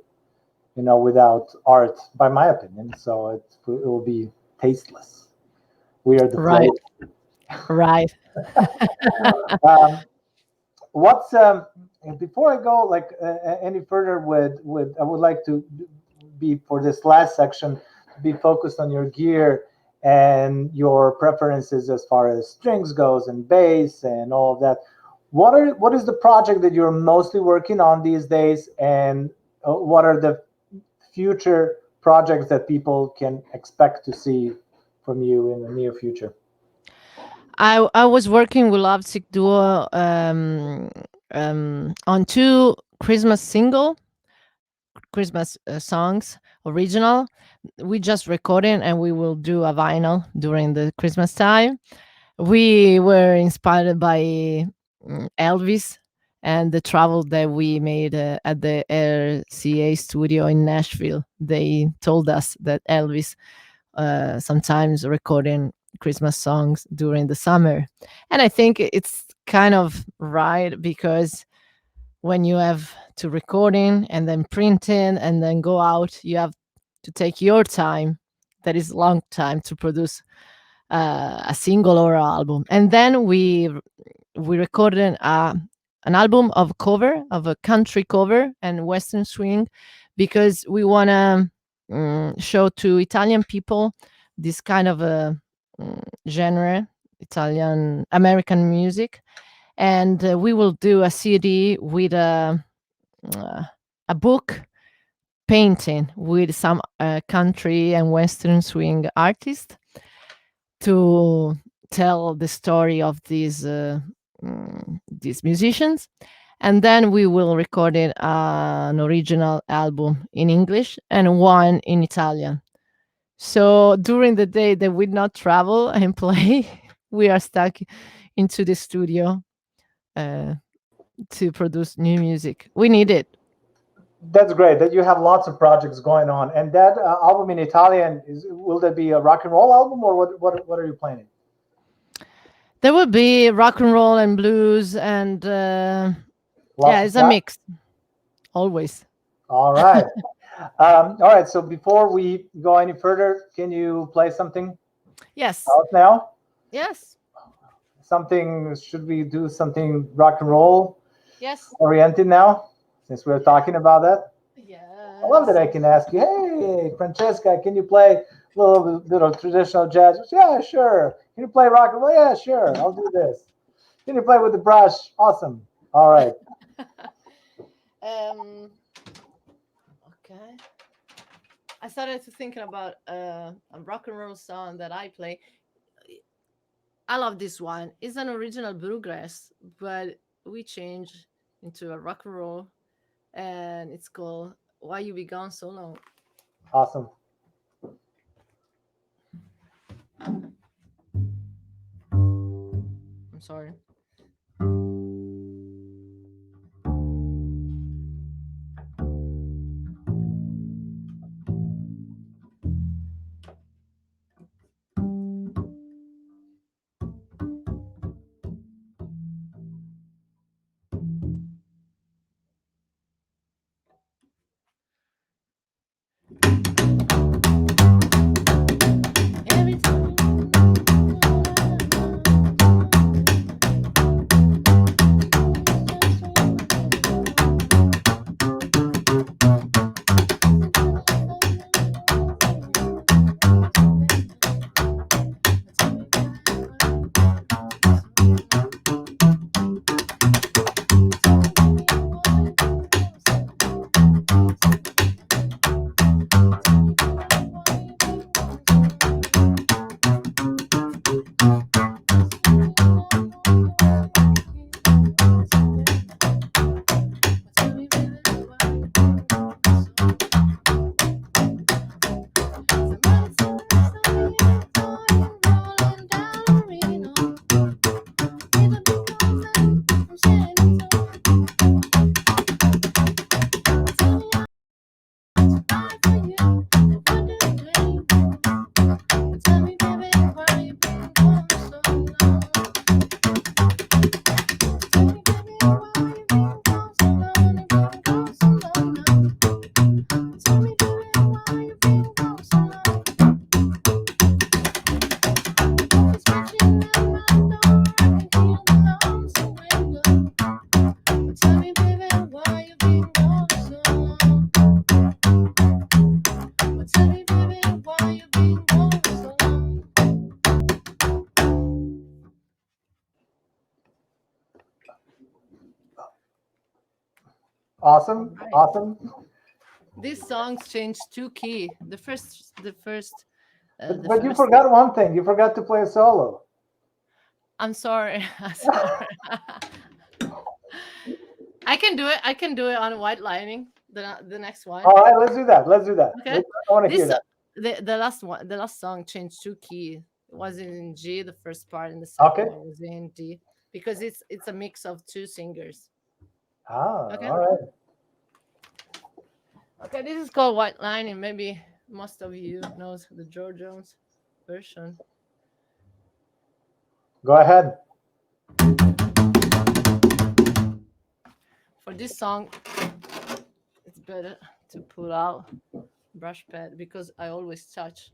Speaker 1: without art, by my opinion. So it will be tasteless. We are the
Speaker 2: Right,
Speaker 1: flavor.
Speaker 2: right.
Speaker 1: Um, what's before I go like any further with I would like to be for this last section be focused on your gear and your preferences as far as strings goes and bass and all of that. What is the project that you're mostly working on these days, and what are the future projects that people can expect to see from you in the near future?
Speaker 2: I was working with Lovesick Duo on two Christmas songs, original. We just recorded and we will do a vinyl during the Christmas time. We were inspired by Elvis and the travel that we made at the RCA studio in Nashville. They told us that Elvis sometimes recording Christmas songs during the summer. And I think it's kind of right because when you have to recording and then printing and then go out, you have to take your time. That is long time to produce a single or an album. And then we recorded an album of cover of a country cover and western swing because we want to show to Italian people this kind of a genre, Italian American music, and we will do a CD with uh, a book painting with some country and western swing artists to tell the story of these musicians, and then we will record it an original album in English and one in Italian. So during the day that we not travel and play, we are stuck into the studio uh, to produce new music. We need it.
Speaker 1: That's great that you have lots of projects going on. And that album in Italian will that be a rock and roll album, or what are you planning?
Speaker 2: There will be rock and roll and blues, and
Speaker 1: Lots
Speaker 2: yeah,
Speaker 1: of
Speaker 2: it's a
Speaker 1: that.
Speaker 2: mix always.
Speaker 1: All right. All right. So before we go any further, can you play something
Speaker 2: Yes,
Speaker 1: out now?
Speaker 2: yes,
Speaker 1: Something? Should we do something rock and roll
Speaker 2: yes,
Speaker 1: oriented now? Since we're talking about that, I love that
Speaker 2: yes.
Speaker 1: I can ask you, hey, Francesca, can you play a little bit of traditional jazz? Yeah, sure. Can you play rock and roll? Yeah, sure. I'll do this. Can you play with the brush? Awesome. All right.
Speaker 2: Okay. I started to thinking about a rock and roll song that I play. I love this one. It's an original bluegrass, but we changed into a rock and roll, and it's called "Why You Be Gone So Long."
Speaker 1: Awesome.
Speaker 2: I'm sorry. Every time.
Speaker 1: Awesome.
Speaker 2: Right.
Speaker 1: Awesome.
Speaker 2: These songs changed two key. The
Speaker 1: But you
Speaker 2: first.
Speaker 1: forgot one thing. You forgot to play a solo.
Speaker 2: I'm sorry. I'm sorry. I can do it. I can do it on white lining. The next one.
Speaker 1: All right, let's do that. Let's do that.
Speaker 2: Okay.
Speaker 1: I want to hear
Speaker 2: This
Speaker 1: that.
Speaker 2: the last one. The last song changed two key. It was in G, the first part, and the second
Speaker 1: Okay.
Speaker 2: one was in D, because it's a mix of two singers.
Speaker 1: Ah,
Speaker 2: Okay.
Speaker 1: all right.
Speaker 2: Okay. This is called white lining. Maybe most of you knows the George Jones version.
Speaker 1: Go ahead.
Speaker 2: For this song, it's better to pull out brush pad because I always touch.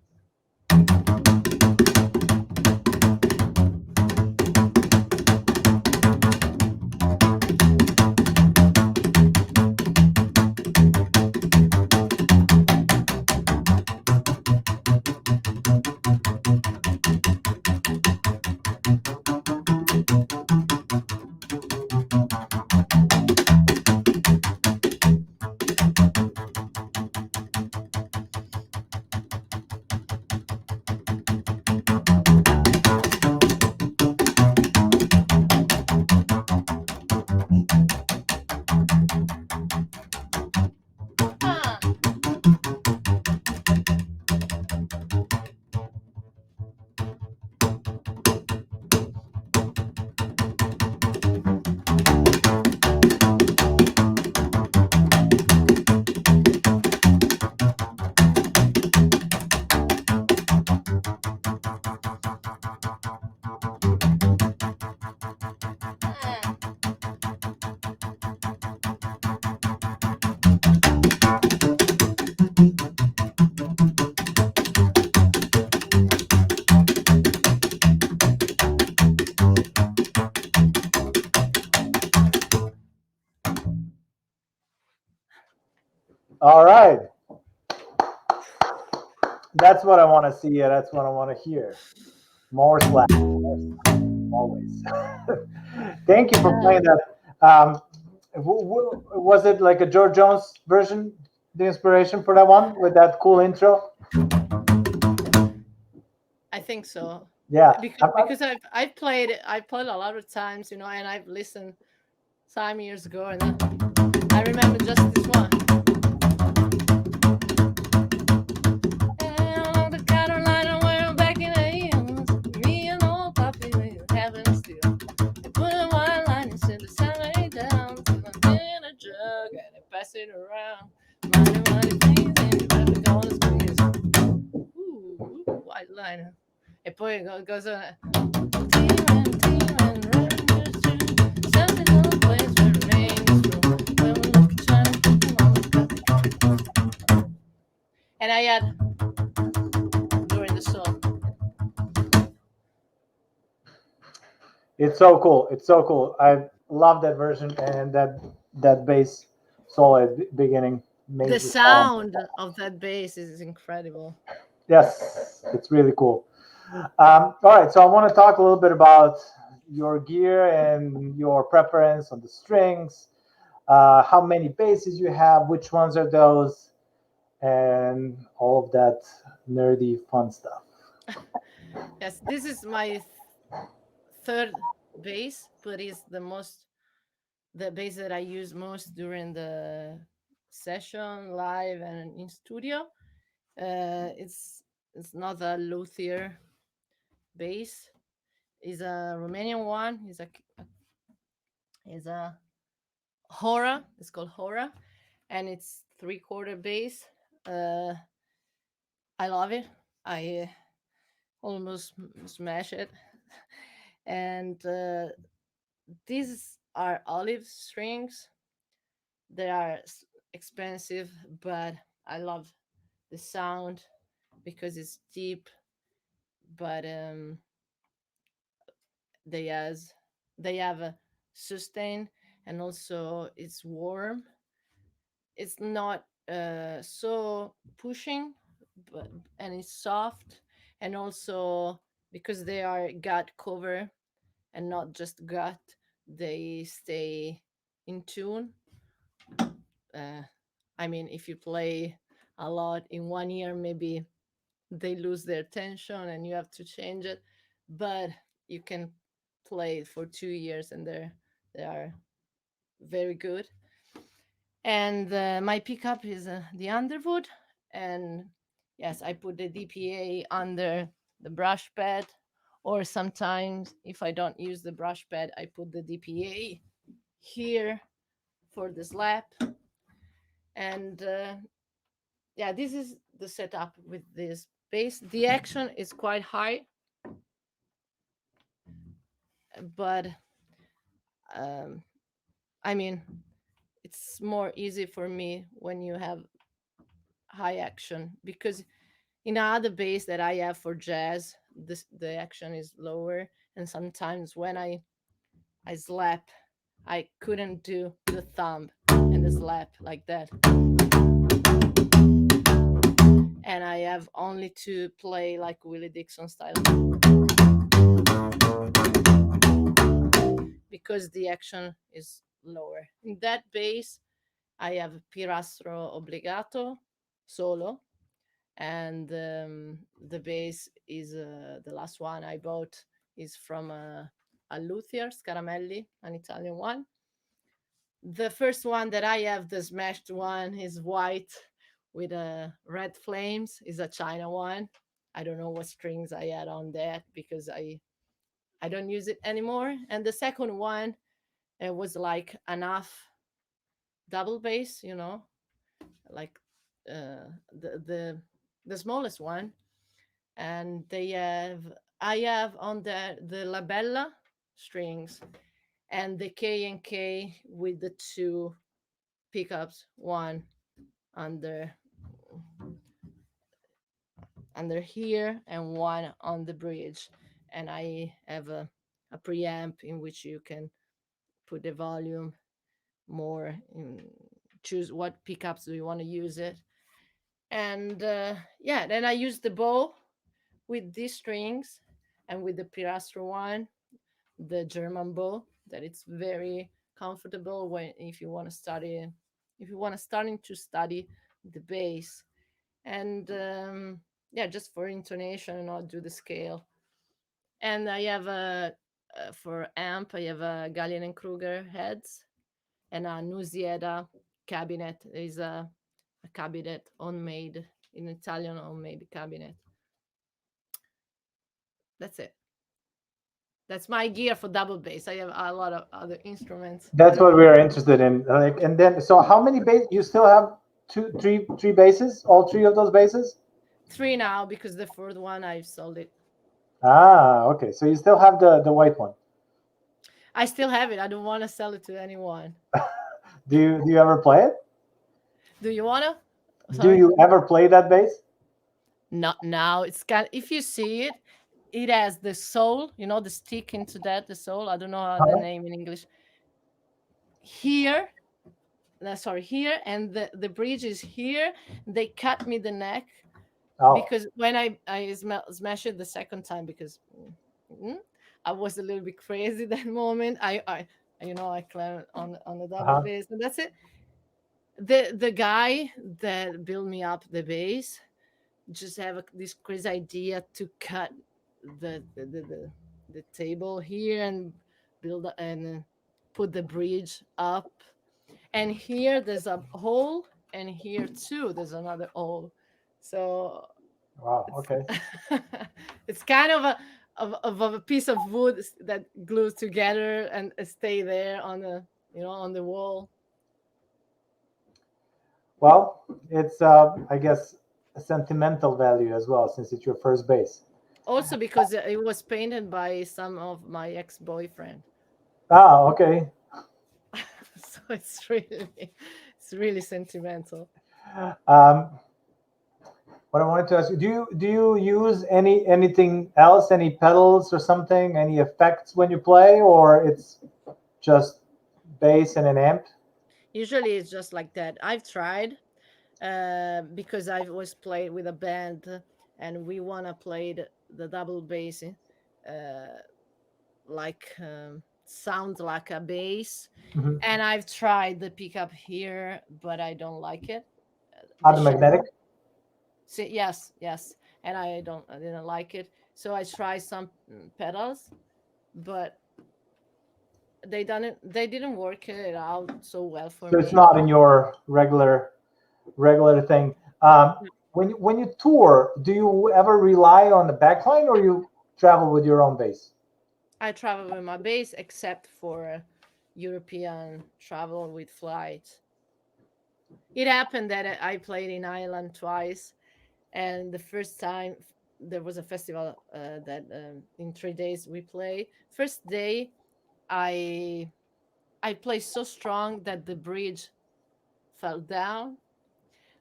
Speaker 1: All right. That's what I want to see. That's what I want to hear. More slap. Always. Thank you for
Speaker 2: Yeah.
Speaker 1: playing that. Was it like a George Jones version, the inspiration for that one with that cool intro?
Speaker 2: I think so.
Speaker 1: Yeah.
Speaker 2: Because I've played it. I played a lot of times, and I've listened some years ago, and I remember just this one. And the Carolina were back in the hills, me and old Poppy were having still. They put a wine line and sent the salad down to my in a jug and they pass it around. Money, please, and you better go to squeeze. Ooh, white liner. E poi goes on. And I had during the song.
Speaker 1: It's so cool. It's so cool. I love that version and that bass solo at the beginning
Speaker 2: The
Speaker 1: makes the song.
Speaker 2: sound of that bass is incredible.
Speaker 1: Yes, it's really cool. All right, so I want to talk a little bit about your gear and your preference on the strings, how many basses you have, which ones are those, and all of that nerdy fun stuff.
Speaker 2: Yes, this is my third bass, but it's the bass that I use most during the session, live, and in studio. It's not a luthier bass. It's a Romanian one. It's a Hora. It's called Hora, and it's 3/4 bass. Uh, I love it. I almost smash it. And these are olive strings. They are expensive, but I love the sound because it's deep, but they has they have a sustain, and also it's warm. It's not so pushing, but and it's soft, and also because they are gut cover and not just gut, they stay in tune. uh, I mean, if you play a lot in 1 year, maybe they lose their tension and you have to change it, but you can play it for 2 years and they are very good. And my pickup is the Underwood, and yes, I put the DPA under the brush pad, or sometimes if I don't use the brush pad, I put the DPA here for the slap. And yeah, this is the setup with this bass. The action is quite high, but um, I mean, it's more easy for me when you have high action, because in other bass that I have for jazz, the action is lower, and sometimes when I slap, I couldn't do the thumb and the slap like that, and I have only to play like Willie Dixon style because the action is lower. In that bass, I have Pirastro Obbligato solo, and the bass is the last one I bought is from a luthier, Scaramelli, an Italian one. The first one that I have, the smashed one, is white with red flames, is a China one. I don't know what strings I had on that because I don't use it anymore. And the second one, it was like an half double bass, like the smallest one. And I have on the labella strings and the K and K with the two pickups, one under under here and one on the bridge. And I have a preamp in which you can put the volume more in, choose what pickups do you want to use it. And yeah, then I use the bow with these strings and with the Pirastro one, the German bow, that it's very comfortable when if you want to study, if you want to starting to study the bass. And yeah, just for intonation and not do the scale. And I have a for amp, I have a Gallian and Kruger heads and a Nusieda cabinet. Is a cabinet homemade, in Italian homemade cabinet. That's it. That's my gear for double bass. I have a lot of other instruments.
Speaker 1: That's what we are interested in. Like, and then, so how many bass? You still have three basses? All three of those basses?
Speaker 2: 3 now because the fourth one I've sold it.
Speaker 1: Ah, okay. So you still have the white one.
Speaker 2: I still have it. I don't want to sell it to anyone.
Speaker 1: Do you ever play it?
Speaker 2: Do you want to?
Speaker 1: Do you ever play that bass?
Speaker 2: Not now. It's got. If you see it, it has the sole. You know, the stick into that. The sole. I don't know how the name in English. Here. Sorry, here, and the bridge is here. They cut me the neck because when I smashed it the second time because I was a little bit crazy that moment. I climbed on the double bass, and that's it. The guy that built me up the bass just have this crazy idea to cut the table here and build and put the bridge up. And here there's a hole, and here too there's another hole. So
Speaker 1: wow, okay.
Speaker 2: It's kind of a piece of wood that glues together and stay there on the on the wall.
Speaker 1: Well, it's I guess a sentimental value as well since it's your first bass.
Speaker 2: Also because it was painted by some of my ex-boyfriend.
Speaker 1: Ah, okay.
Speaker 2: So it's really sentimental.
Speaker 1: What I wanted to ask you, do you use anything else, any pedals or something, any effects when you play, or it's just bass and an amp?
Speaker 2: Usually it's just like that. I've tried because I was played with a band and we wanna play the double bass like sound like a bass.
Speaker 1: Mm-hmm.
Speaker 2: And I've tried the pickup here, but I don't like it.
Speaker 1: The magnetic?
Speaker 2: Yes, and I didn't like it. So I tried some pedals, but they didn't work it out so well for
Speaker 1: So
Speaker 2: me.
Speaker 1: it's not in your regular thing. When you tour, do you ever rely on the backline, or you travel with your own bass?
Speaker 2: I travel with my bass, except for European travel with flights. It happened that I played in Ireland twice, and the first time there was a festival that in 3 days we play. First day, I played so strong that the bridge fell down.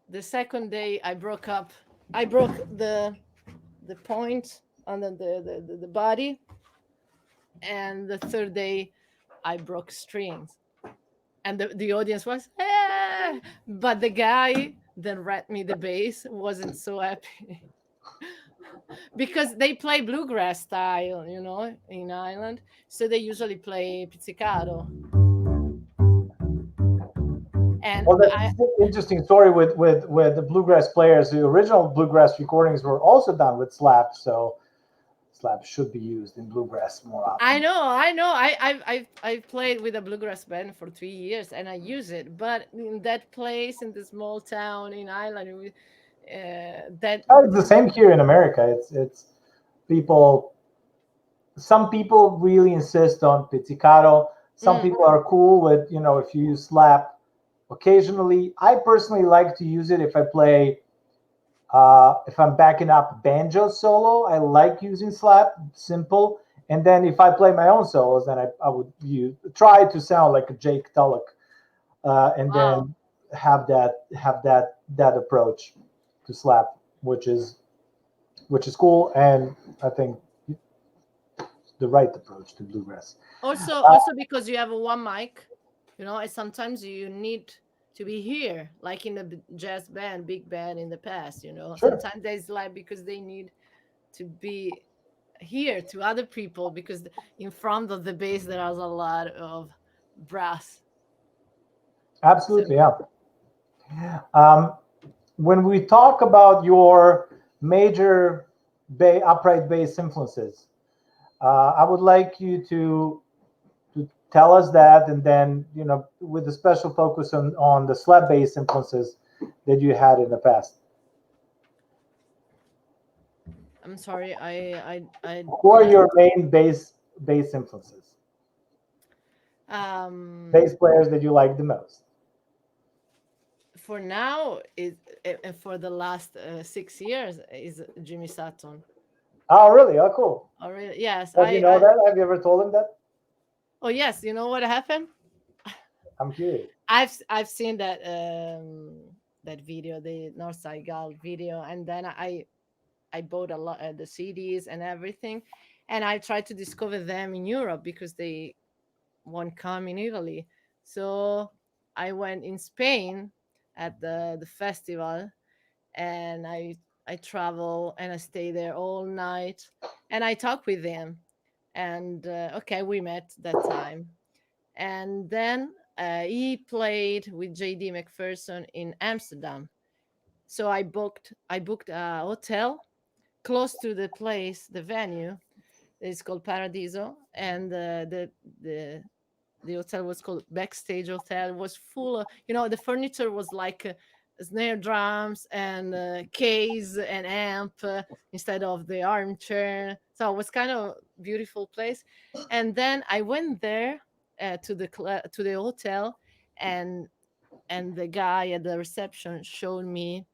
Speaker 2: The second day, I broke the point on the body, and the third day, I broke strings. And the audience was, but the guy that read me the bass wasn't so happy. Because they play bluegrass style, in Ireland. So they usually play pizzicato. And
Speaker 1: Well, that's an interesting story with the bluegrass players. The original bluegrass recordings were also done with slap, so slap should be used in bluegrass more often.
Speaker 2: I know. I've played with a bluegrass band for 3 years, and I use it. But in that place, in the small town in Ireland, that
Speaker 1: it's the same here in America. It's people. Some people really insist on pizzicato. Some people are cool with if you use slap occasionally. I personally like to use it if I play. If I'm backing up banjo solo, I like using slap, simple. And then if I play my own solos, then I would try to sound like a Jake Tulloch, and then have that approach to slap, which is cool, and I think the right approach to bluegrass.
Speaker 2: Also because you have one mic, and sometimes you need to be here, like in a jazz band, big band in the past.
Speaker 1: Sure.
Speaker 2: Sometimes they slap because they need to be here to other people, because in front of the bass there is a lot of brass.
Speaker 1: Absolutely, yeah. Um, when we talk about your major upright bass influences, I would like you to tell us that, and then with a special focus on the slap bass influences that you had in the past.
Speaker 2: I'm sorry,
Speaker 1: Who are your main bass influences? Bass players that you like the most?
Speaker 2: For now, and for the last 6 years, is Jimmy Sutton.
Speaker 1: Oh, really? Oh, cool.
Speaker 2: Oh, really? Yes.
Speaker 1: Does he know that? Have you ever told him that?
Speaker 2: Oh, yes. You know what happened?
Speaker 1: I'm curious.
Speaker 2: I've seen that that video, the Northside Gal video, and then I bought a lot of the CDs and everything, and I tried to discover them in Europe because they won't come in Italy. So I went in Spain at the festival, and I travel and I stay there all night, and I talk with them, and okay, we met that time, and then he played with JD McPherson in Amsterdam. So I booked a hotel close to the place, the venue. It's called Paradiso, and the hotel was called Backstage Hotel. It was full of, the furniture was like snare drums and case and amp instead of the armchair. So it was kind of beautiful place. And then I went there to the hotel, and the guy at the reception showed me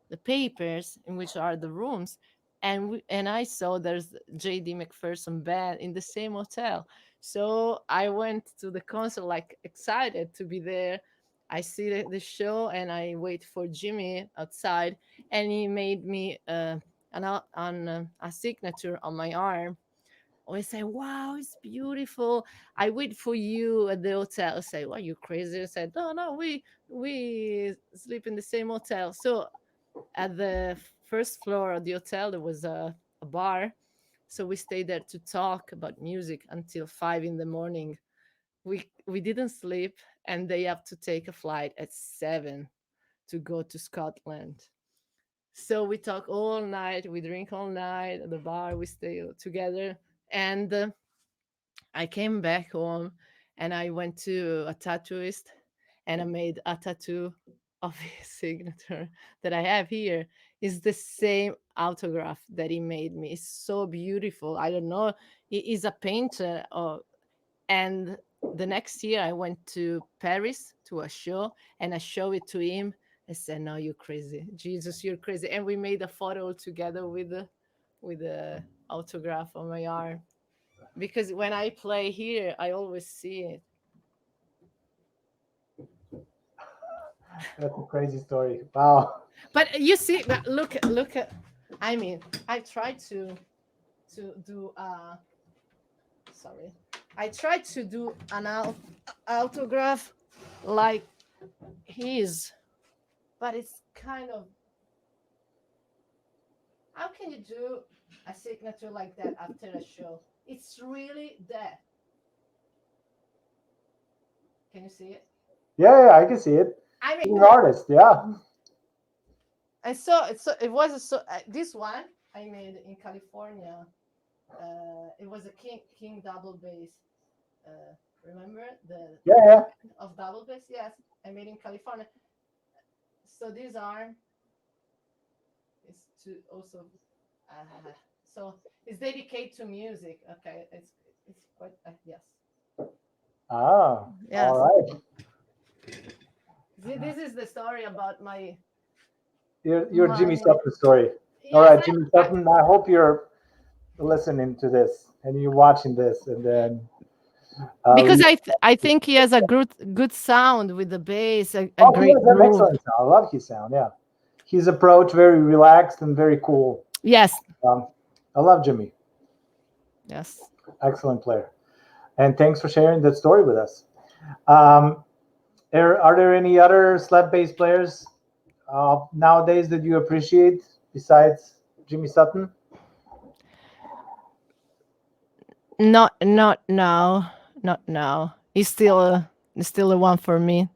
Speaker 2: the papers in which are the rooms, and I saw there's JD McPherson band in the same hotel. So I went to the concert like excited to be there. I see the show, and I wait for Jimmy outside, and he made me a signature on my arm. I say, wow, it's beautiful. I wait for you at the hotel. I say, well, you crazy? I said, no, we sleep in the same hotel. So at the first floor of the hotel there was a bar, so we stayed there to talk about music until 5 in the morning. We didn't sleep, and they have to take a flight at 7 to go to Scotland. So we talk all night, we drink all night at the bar, we stay together, and I came back home, and I went to a tattooist, and I made a tattoo of his signature that I have here. Is the same autograph that he made me. It's so beautiful. I don't know. He is a painter. And the next year I went to Paris to a show, and I showed it to him. I said, "No, you're crazy, Jesus, you're crazy." And we made a photo together with the autograph on my arm, because when I play here, I always see it.
Speaker 1: That's a crazy story. Wow.
Speaker 2: But you see, look at. I mean, I tried to do. Sorry, I tried to do an autograph like his, but it's kind of. How can you do a signature like that after a show? It's really that. Can you see it?
Speaker 1: Yeah, I can see it.
Speaker 2: I
Speaker 1: He's
Speaker 2: mean,
Speaker 1: an artist, yeah.
Speaker 2: I saw it. So it was this one I made in California. It was a king double bass. Remember the
Speaker 1: Yeah.
Speaker 2: of double bass? Yes, I made in California. So this arm is to also. So it's dedicated to music. Okay, it's quite yes.
Speaker 1: Ah,
Speaker 2: Yes.
Speaker 1: all right.
Speaker 2: This is the story about my.
Speaker 1: Your Jimmy Sutton story.
Speaker 2: Yes,
Speaker 1: All right, Jimmy Sutton. I hope you're listening to this and you're watching this, and then
Speaker 2: because I think he has a good sound with the bass, a
Speaker 1: he
Speaker 2: great
Speaker 1: has an
Speaker 2: groove.
Speaker 1: excellent sound. I love his sound. Yeah, his approach very relaxed and very cool.
Speaker 2: Yes.
Speaker 1: I love Jimmy.
Speaker 2: Yes.
Speaker 1: Excellent player, and thanks for sharing that story with us. Um, Are there any other slap bass players nowadays that you appreciate besides Jimmy Sutton?
Speaker 2: Not now. Not now. He's still the one for me.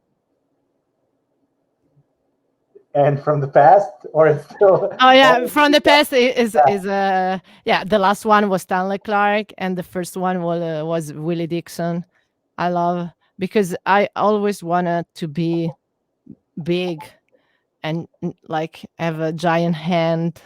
Speaker 1: And from the past, or it's still?
Speaker 2: Oh yeah, from the past is yeah. The last one was Stanley Clark, and the first one was Willie Dixon. I love because I always wanted to be big and like have a giant hand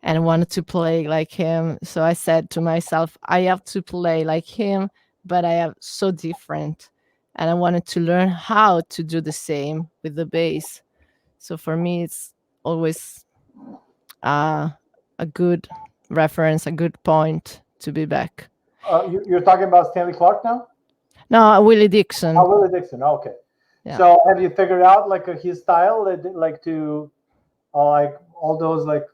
Speaker 2: and wanted to play like him. So I said to myself, I have to play like him, but I am so different, and I wanted to learn how to do the same with the bass. So for me, it's always uh, a good reference, a good point to be back.
Speaker 1: You're talking about Stanley Clark now?
Speaker 2: No, Willie Dixon.
Speaker 1: Oh, Willie Dixon. Okay.
Speaker 2: Yeah.
Speaker 1: So have you figured out like his style, like to like all those like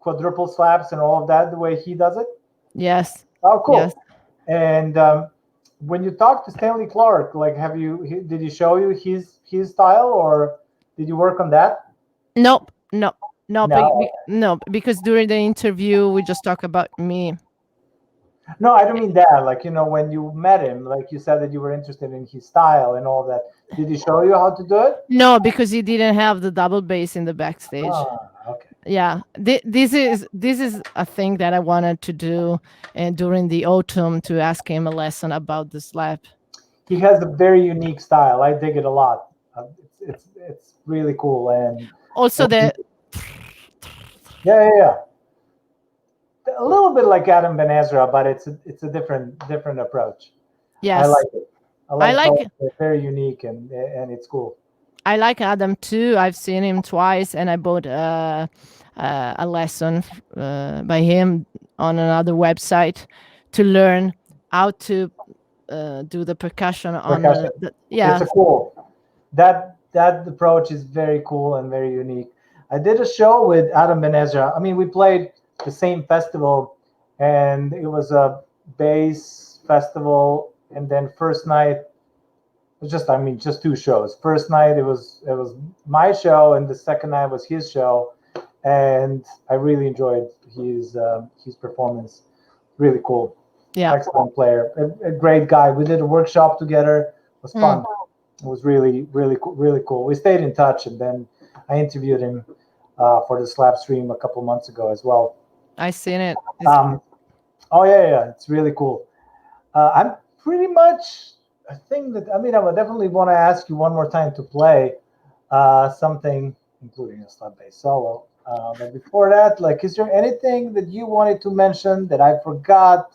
Speaker 1: quadruple slaps and all of that, the way he does it?
Speaker 2: Yes.
Speaker 1: Oh, cool.
Speaker 2: Yes.
Speaker 1: And when you talk to Stanley Clark, like, did he show you his style, or did you work on that?
Speaker 2: Nope. No. No.
Speaker 1: No.
Speaker 2: No. Because during the interview, we just talk about me.
Speaker 1: No, I don't mean that. Like, when you met him, like you said that you were interested in his style and all that. Did he show you how to do it?
Speaker 2: No, because he didn't have the double bass in the backstage.
Speaker 1: Ah, okay.
Speaker 2: Yeah, this is a thing that I wanted to do, and during the autumn to ask him a lesson about the slap.
Speaker 1: He has a very unique style. I dig it a lot. It's really cool, and
Speaker 2: Also, the
Speaker 1: yeah. A little bit like Adam Ben Ezra, but it's a different approach.
Speaker 2: yes,
Speaker 1: I like it.
Speaker 2: I like
Speaker 1: how it's very unique and it's cool.
Speaker 2: I like Adam too. I've seen him twice, and I bought a lesson by him on another website to learn how to do the percussion on yeah.
Speaker 1: It's a cool. That approach is very cool and very unique. I did a show with Adam Ben Ezra. I mean, we played the same festival, and it was a bass festival. And then first night, just two shows. First night it was my show, and the second night was his show, and I really enjoyed his performance. Really cool.
Speaker 2: Yeah,
Speaker 1: excellent player, a great guy. We did a workshop together. It was fun. It was really cool. We stayed in touch, and then I interviewed him for the Slapstream a couple months ago as well.
Speaker 2: I seen it.
Speaker 1: Oh yeah, it's really cool. I'm pretty much. I think that I would definitely want to ask you one more time to play something, including a slap bass solo. But before that, like, is there anything that you wanted to mention that I forgot,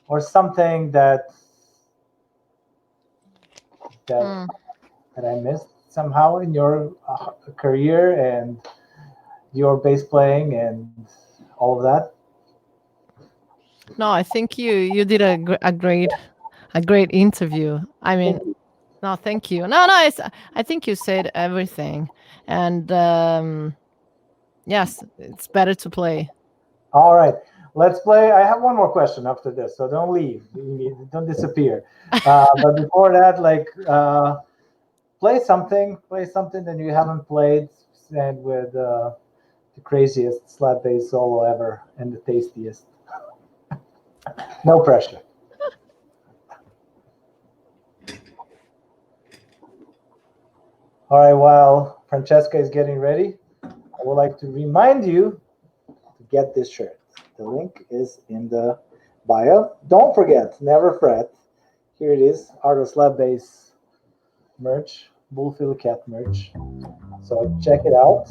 Speaker 1: or something that I missed somehow in your career and your bass playing and all of that?
Speaker 2: No, I think you did a great interview. I mean, no, thank you. No, I think you said everything, and yes, it's better to play.
Speaker 1: All right, let's play. I have one more question after this, so don't leave. Don't disappear. But before that, like, play something that you haven't played, and with the craziest slap bass solo ever and the tastiest. No pressure. All right, while Francesca is getting ready, I would like to remind you to get this shirt. The link is in the bio. Don't forget, never fret. Here it is, Art of Slap Bass merch, Bullfield Cat merch. So check it out.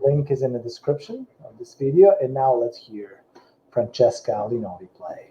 Speaker 1: Link is in the description of this video. And now let's hear Francesca Alinovi play.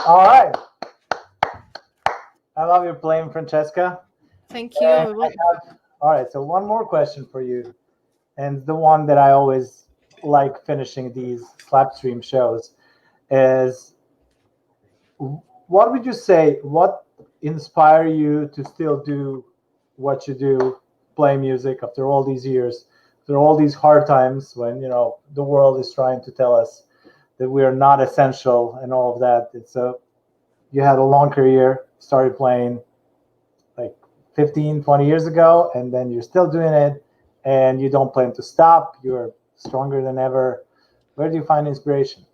Speaker 1: All right. I love your playing, Francesca.
Speaker 2: Thank
Speaker 1: And
Speaker 2: you.
Speaker 1: all right, so one more question for you, and the one that I always like finishing these Slapstream shows is, what would you say? What inspire you to still do what you do, play music after all these years, after all these hard times when the world is trying to tell us that we are not essential and all of that. It's a You had a long career, started playing like 15, 20 years ago, and then you're still doing it, and you don't plan to stop. You're stronger than ever. Where do you find inspiration?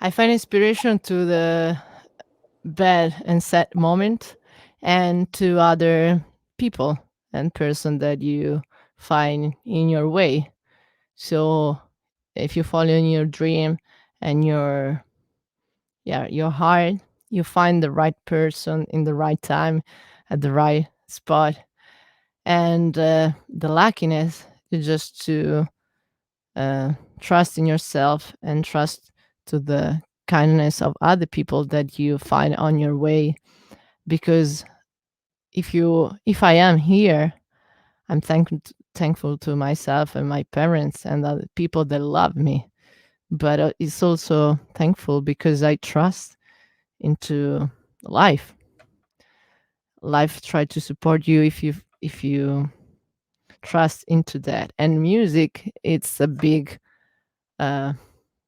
Speaker 2: I find inspiration to the bad and sad moment and to other people and person that you find in your way. So if you follow in your dream and your heart, you find the right person in the right time at the right spot. And the luckiness is just to trust in yourself and trust to the kindness of other people that you find on your way. Because if I am here, I'm thankful to myself and my parents and the people that love me. But it's also thankful because I trust into life. Life try to support you if you trust into that. And music, it's a big uh,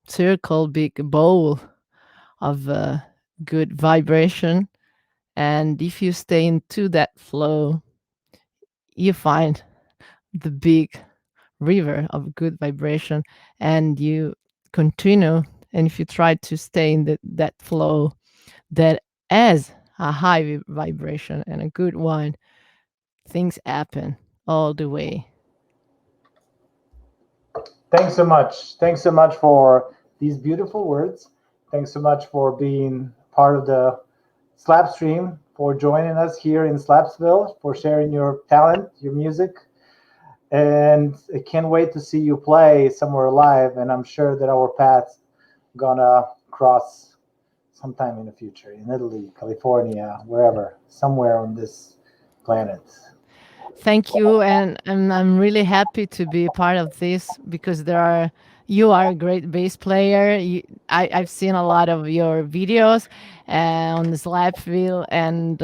Speaker 2: circle, big bowl of good vibration. And if you stay into that flow, you find the big river of good vibration, and you continue. And if you try to stay in that flow that has a high vibration and a good one, things happen all the way.
Speaker 1: Thanks so much. Thanks so much for these beautiful words. Thanks so much for being part of the Slapstream, for joining us here in Slapsville, for sharing your talent, your music. And I can't wait to see you play somewhere live. And I'm sure that our paths gonna cross sometime in the future in Italy, California, wherever, somewhere on this planet.
Speaker 2: Thank you, and I'm really happy to be a part of this because you are a great bass player. I've seen a lot of your videos on the Slapsville, and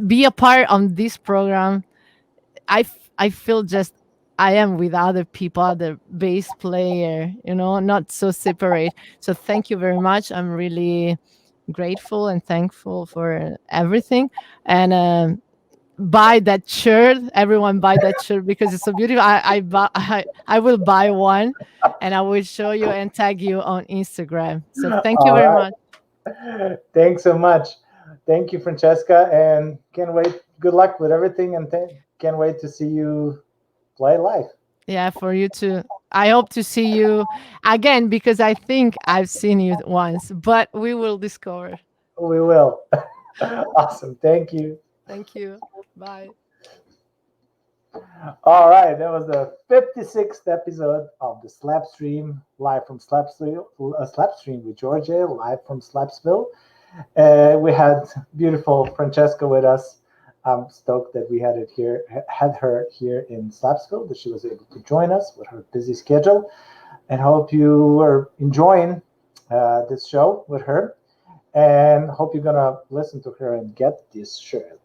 Speaker 2: be a part of this program. I feel just I am with other people, other bass player, not so separate. So thank you very much. I'm really grateful and thankful for everything, and buy that shirt. Everyone buy that shirt because it's so beautiful. I will buy one, and I will show you and tag you on Instagram. So thank you
Speaker 1: All
Speaker 2: very much.
Speaker 1: right. Thanks so much. Thank you, Francesca. And can't wait. Good luck with everything. And can't wait to see you play live.
Speaker 2: Yeah, for you too. I hope to see you again because I think I've seen you once, but we will discover.
Speaker 1: We will. Awesome. Thank you.
Speaker 2: Thank you. Bye.
Speaker 1: All right. That was the 56th episode of the Slapstream, live from Slapsville, Slapstream with Djordje, live from Slapsville. We had beautiful Francesca with us. I'm stoked that we had her here in Slapsville, that she was able to join us with her busy schedule. And hope you are enjoying this show with her. And hope you're gonna listen to her and get this shirt.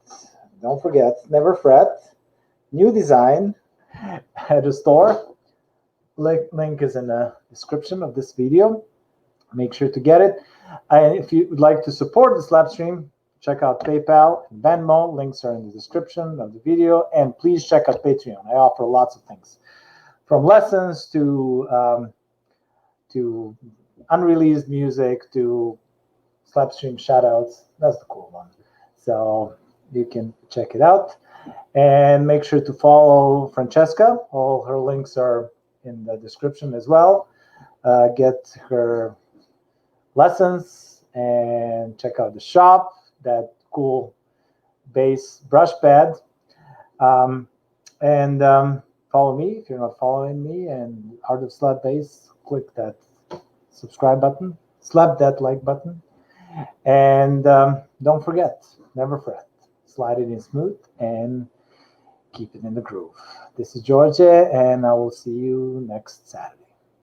Speaker 1: Don't forget, never fret. New design at the store. Link is in the description of this video. Make sure to get it. And if you would like to support the Slapstream, check out PayPal and Venmo. Links are in the description of the video. And please check out Patreon. I offer lots of things, from lessons to unreleased music to Slapstream shoutouts. That's the cool one. So you can check it out. And make sure to follow Francesca. All her links are in the description as well. Get her lessons and check out the shop, that cool bass brush pad. And follow me if you're not following me. And Art of Slap Bass, click that subscribe button slap that like button. And don't forget, never fret. Slide it in smooth and keep it in the groove. This is Djordje, and I will see you next Saturday.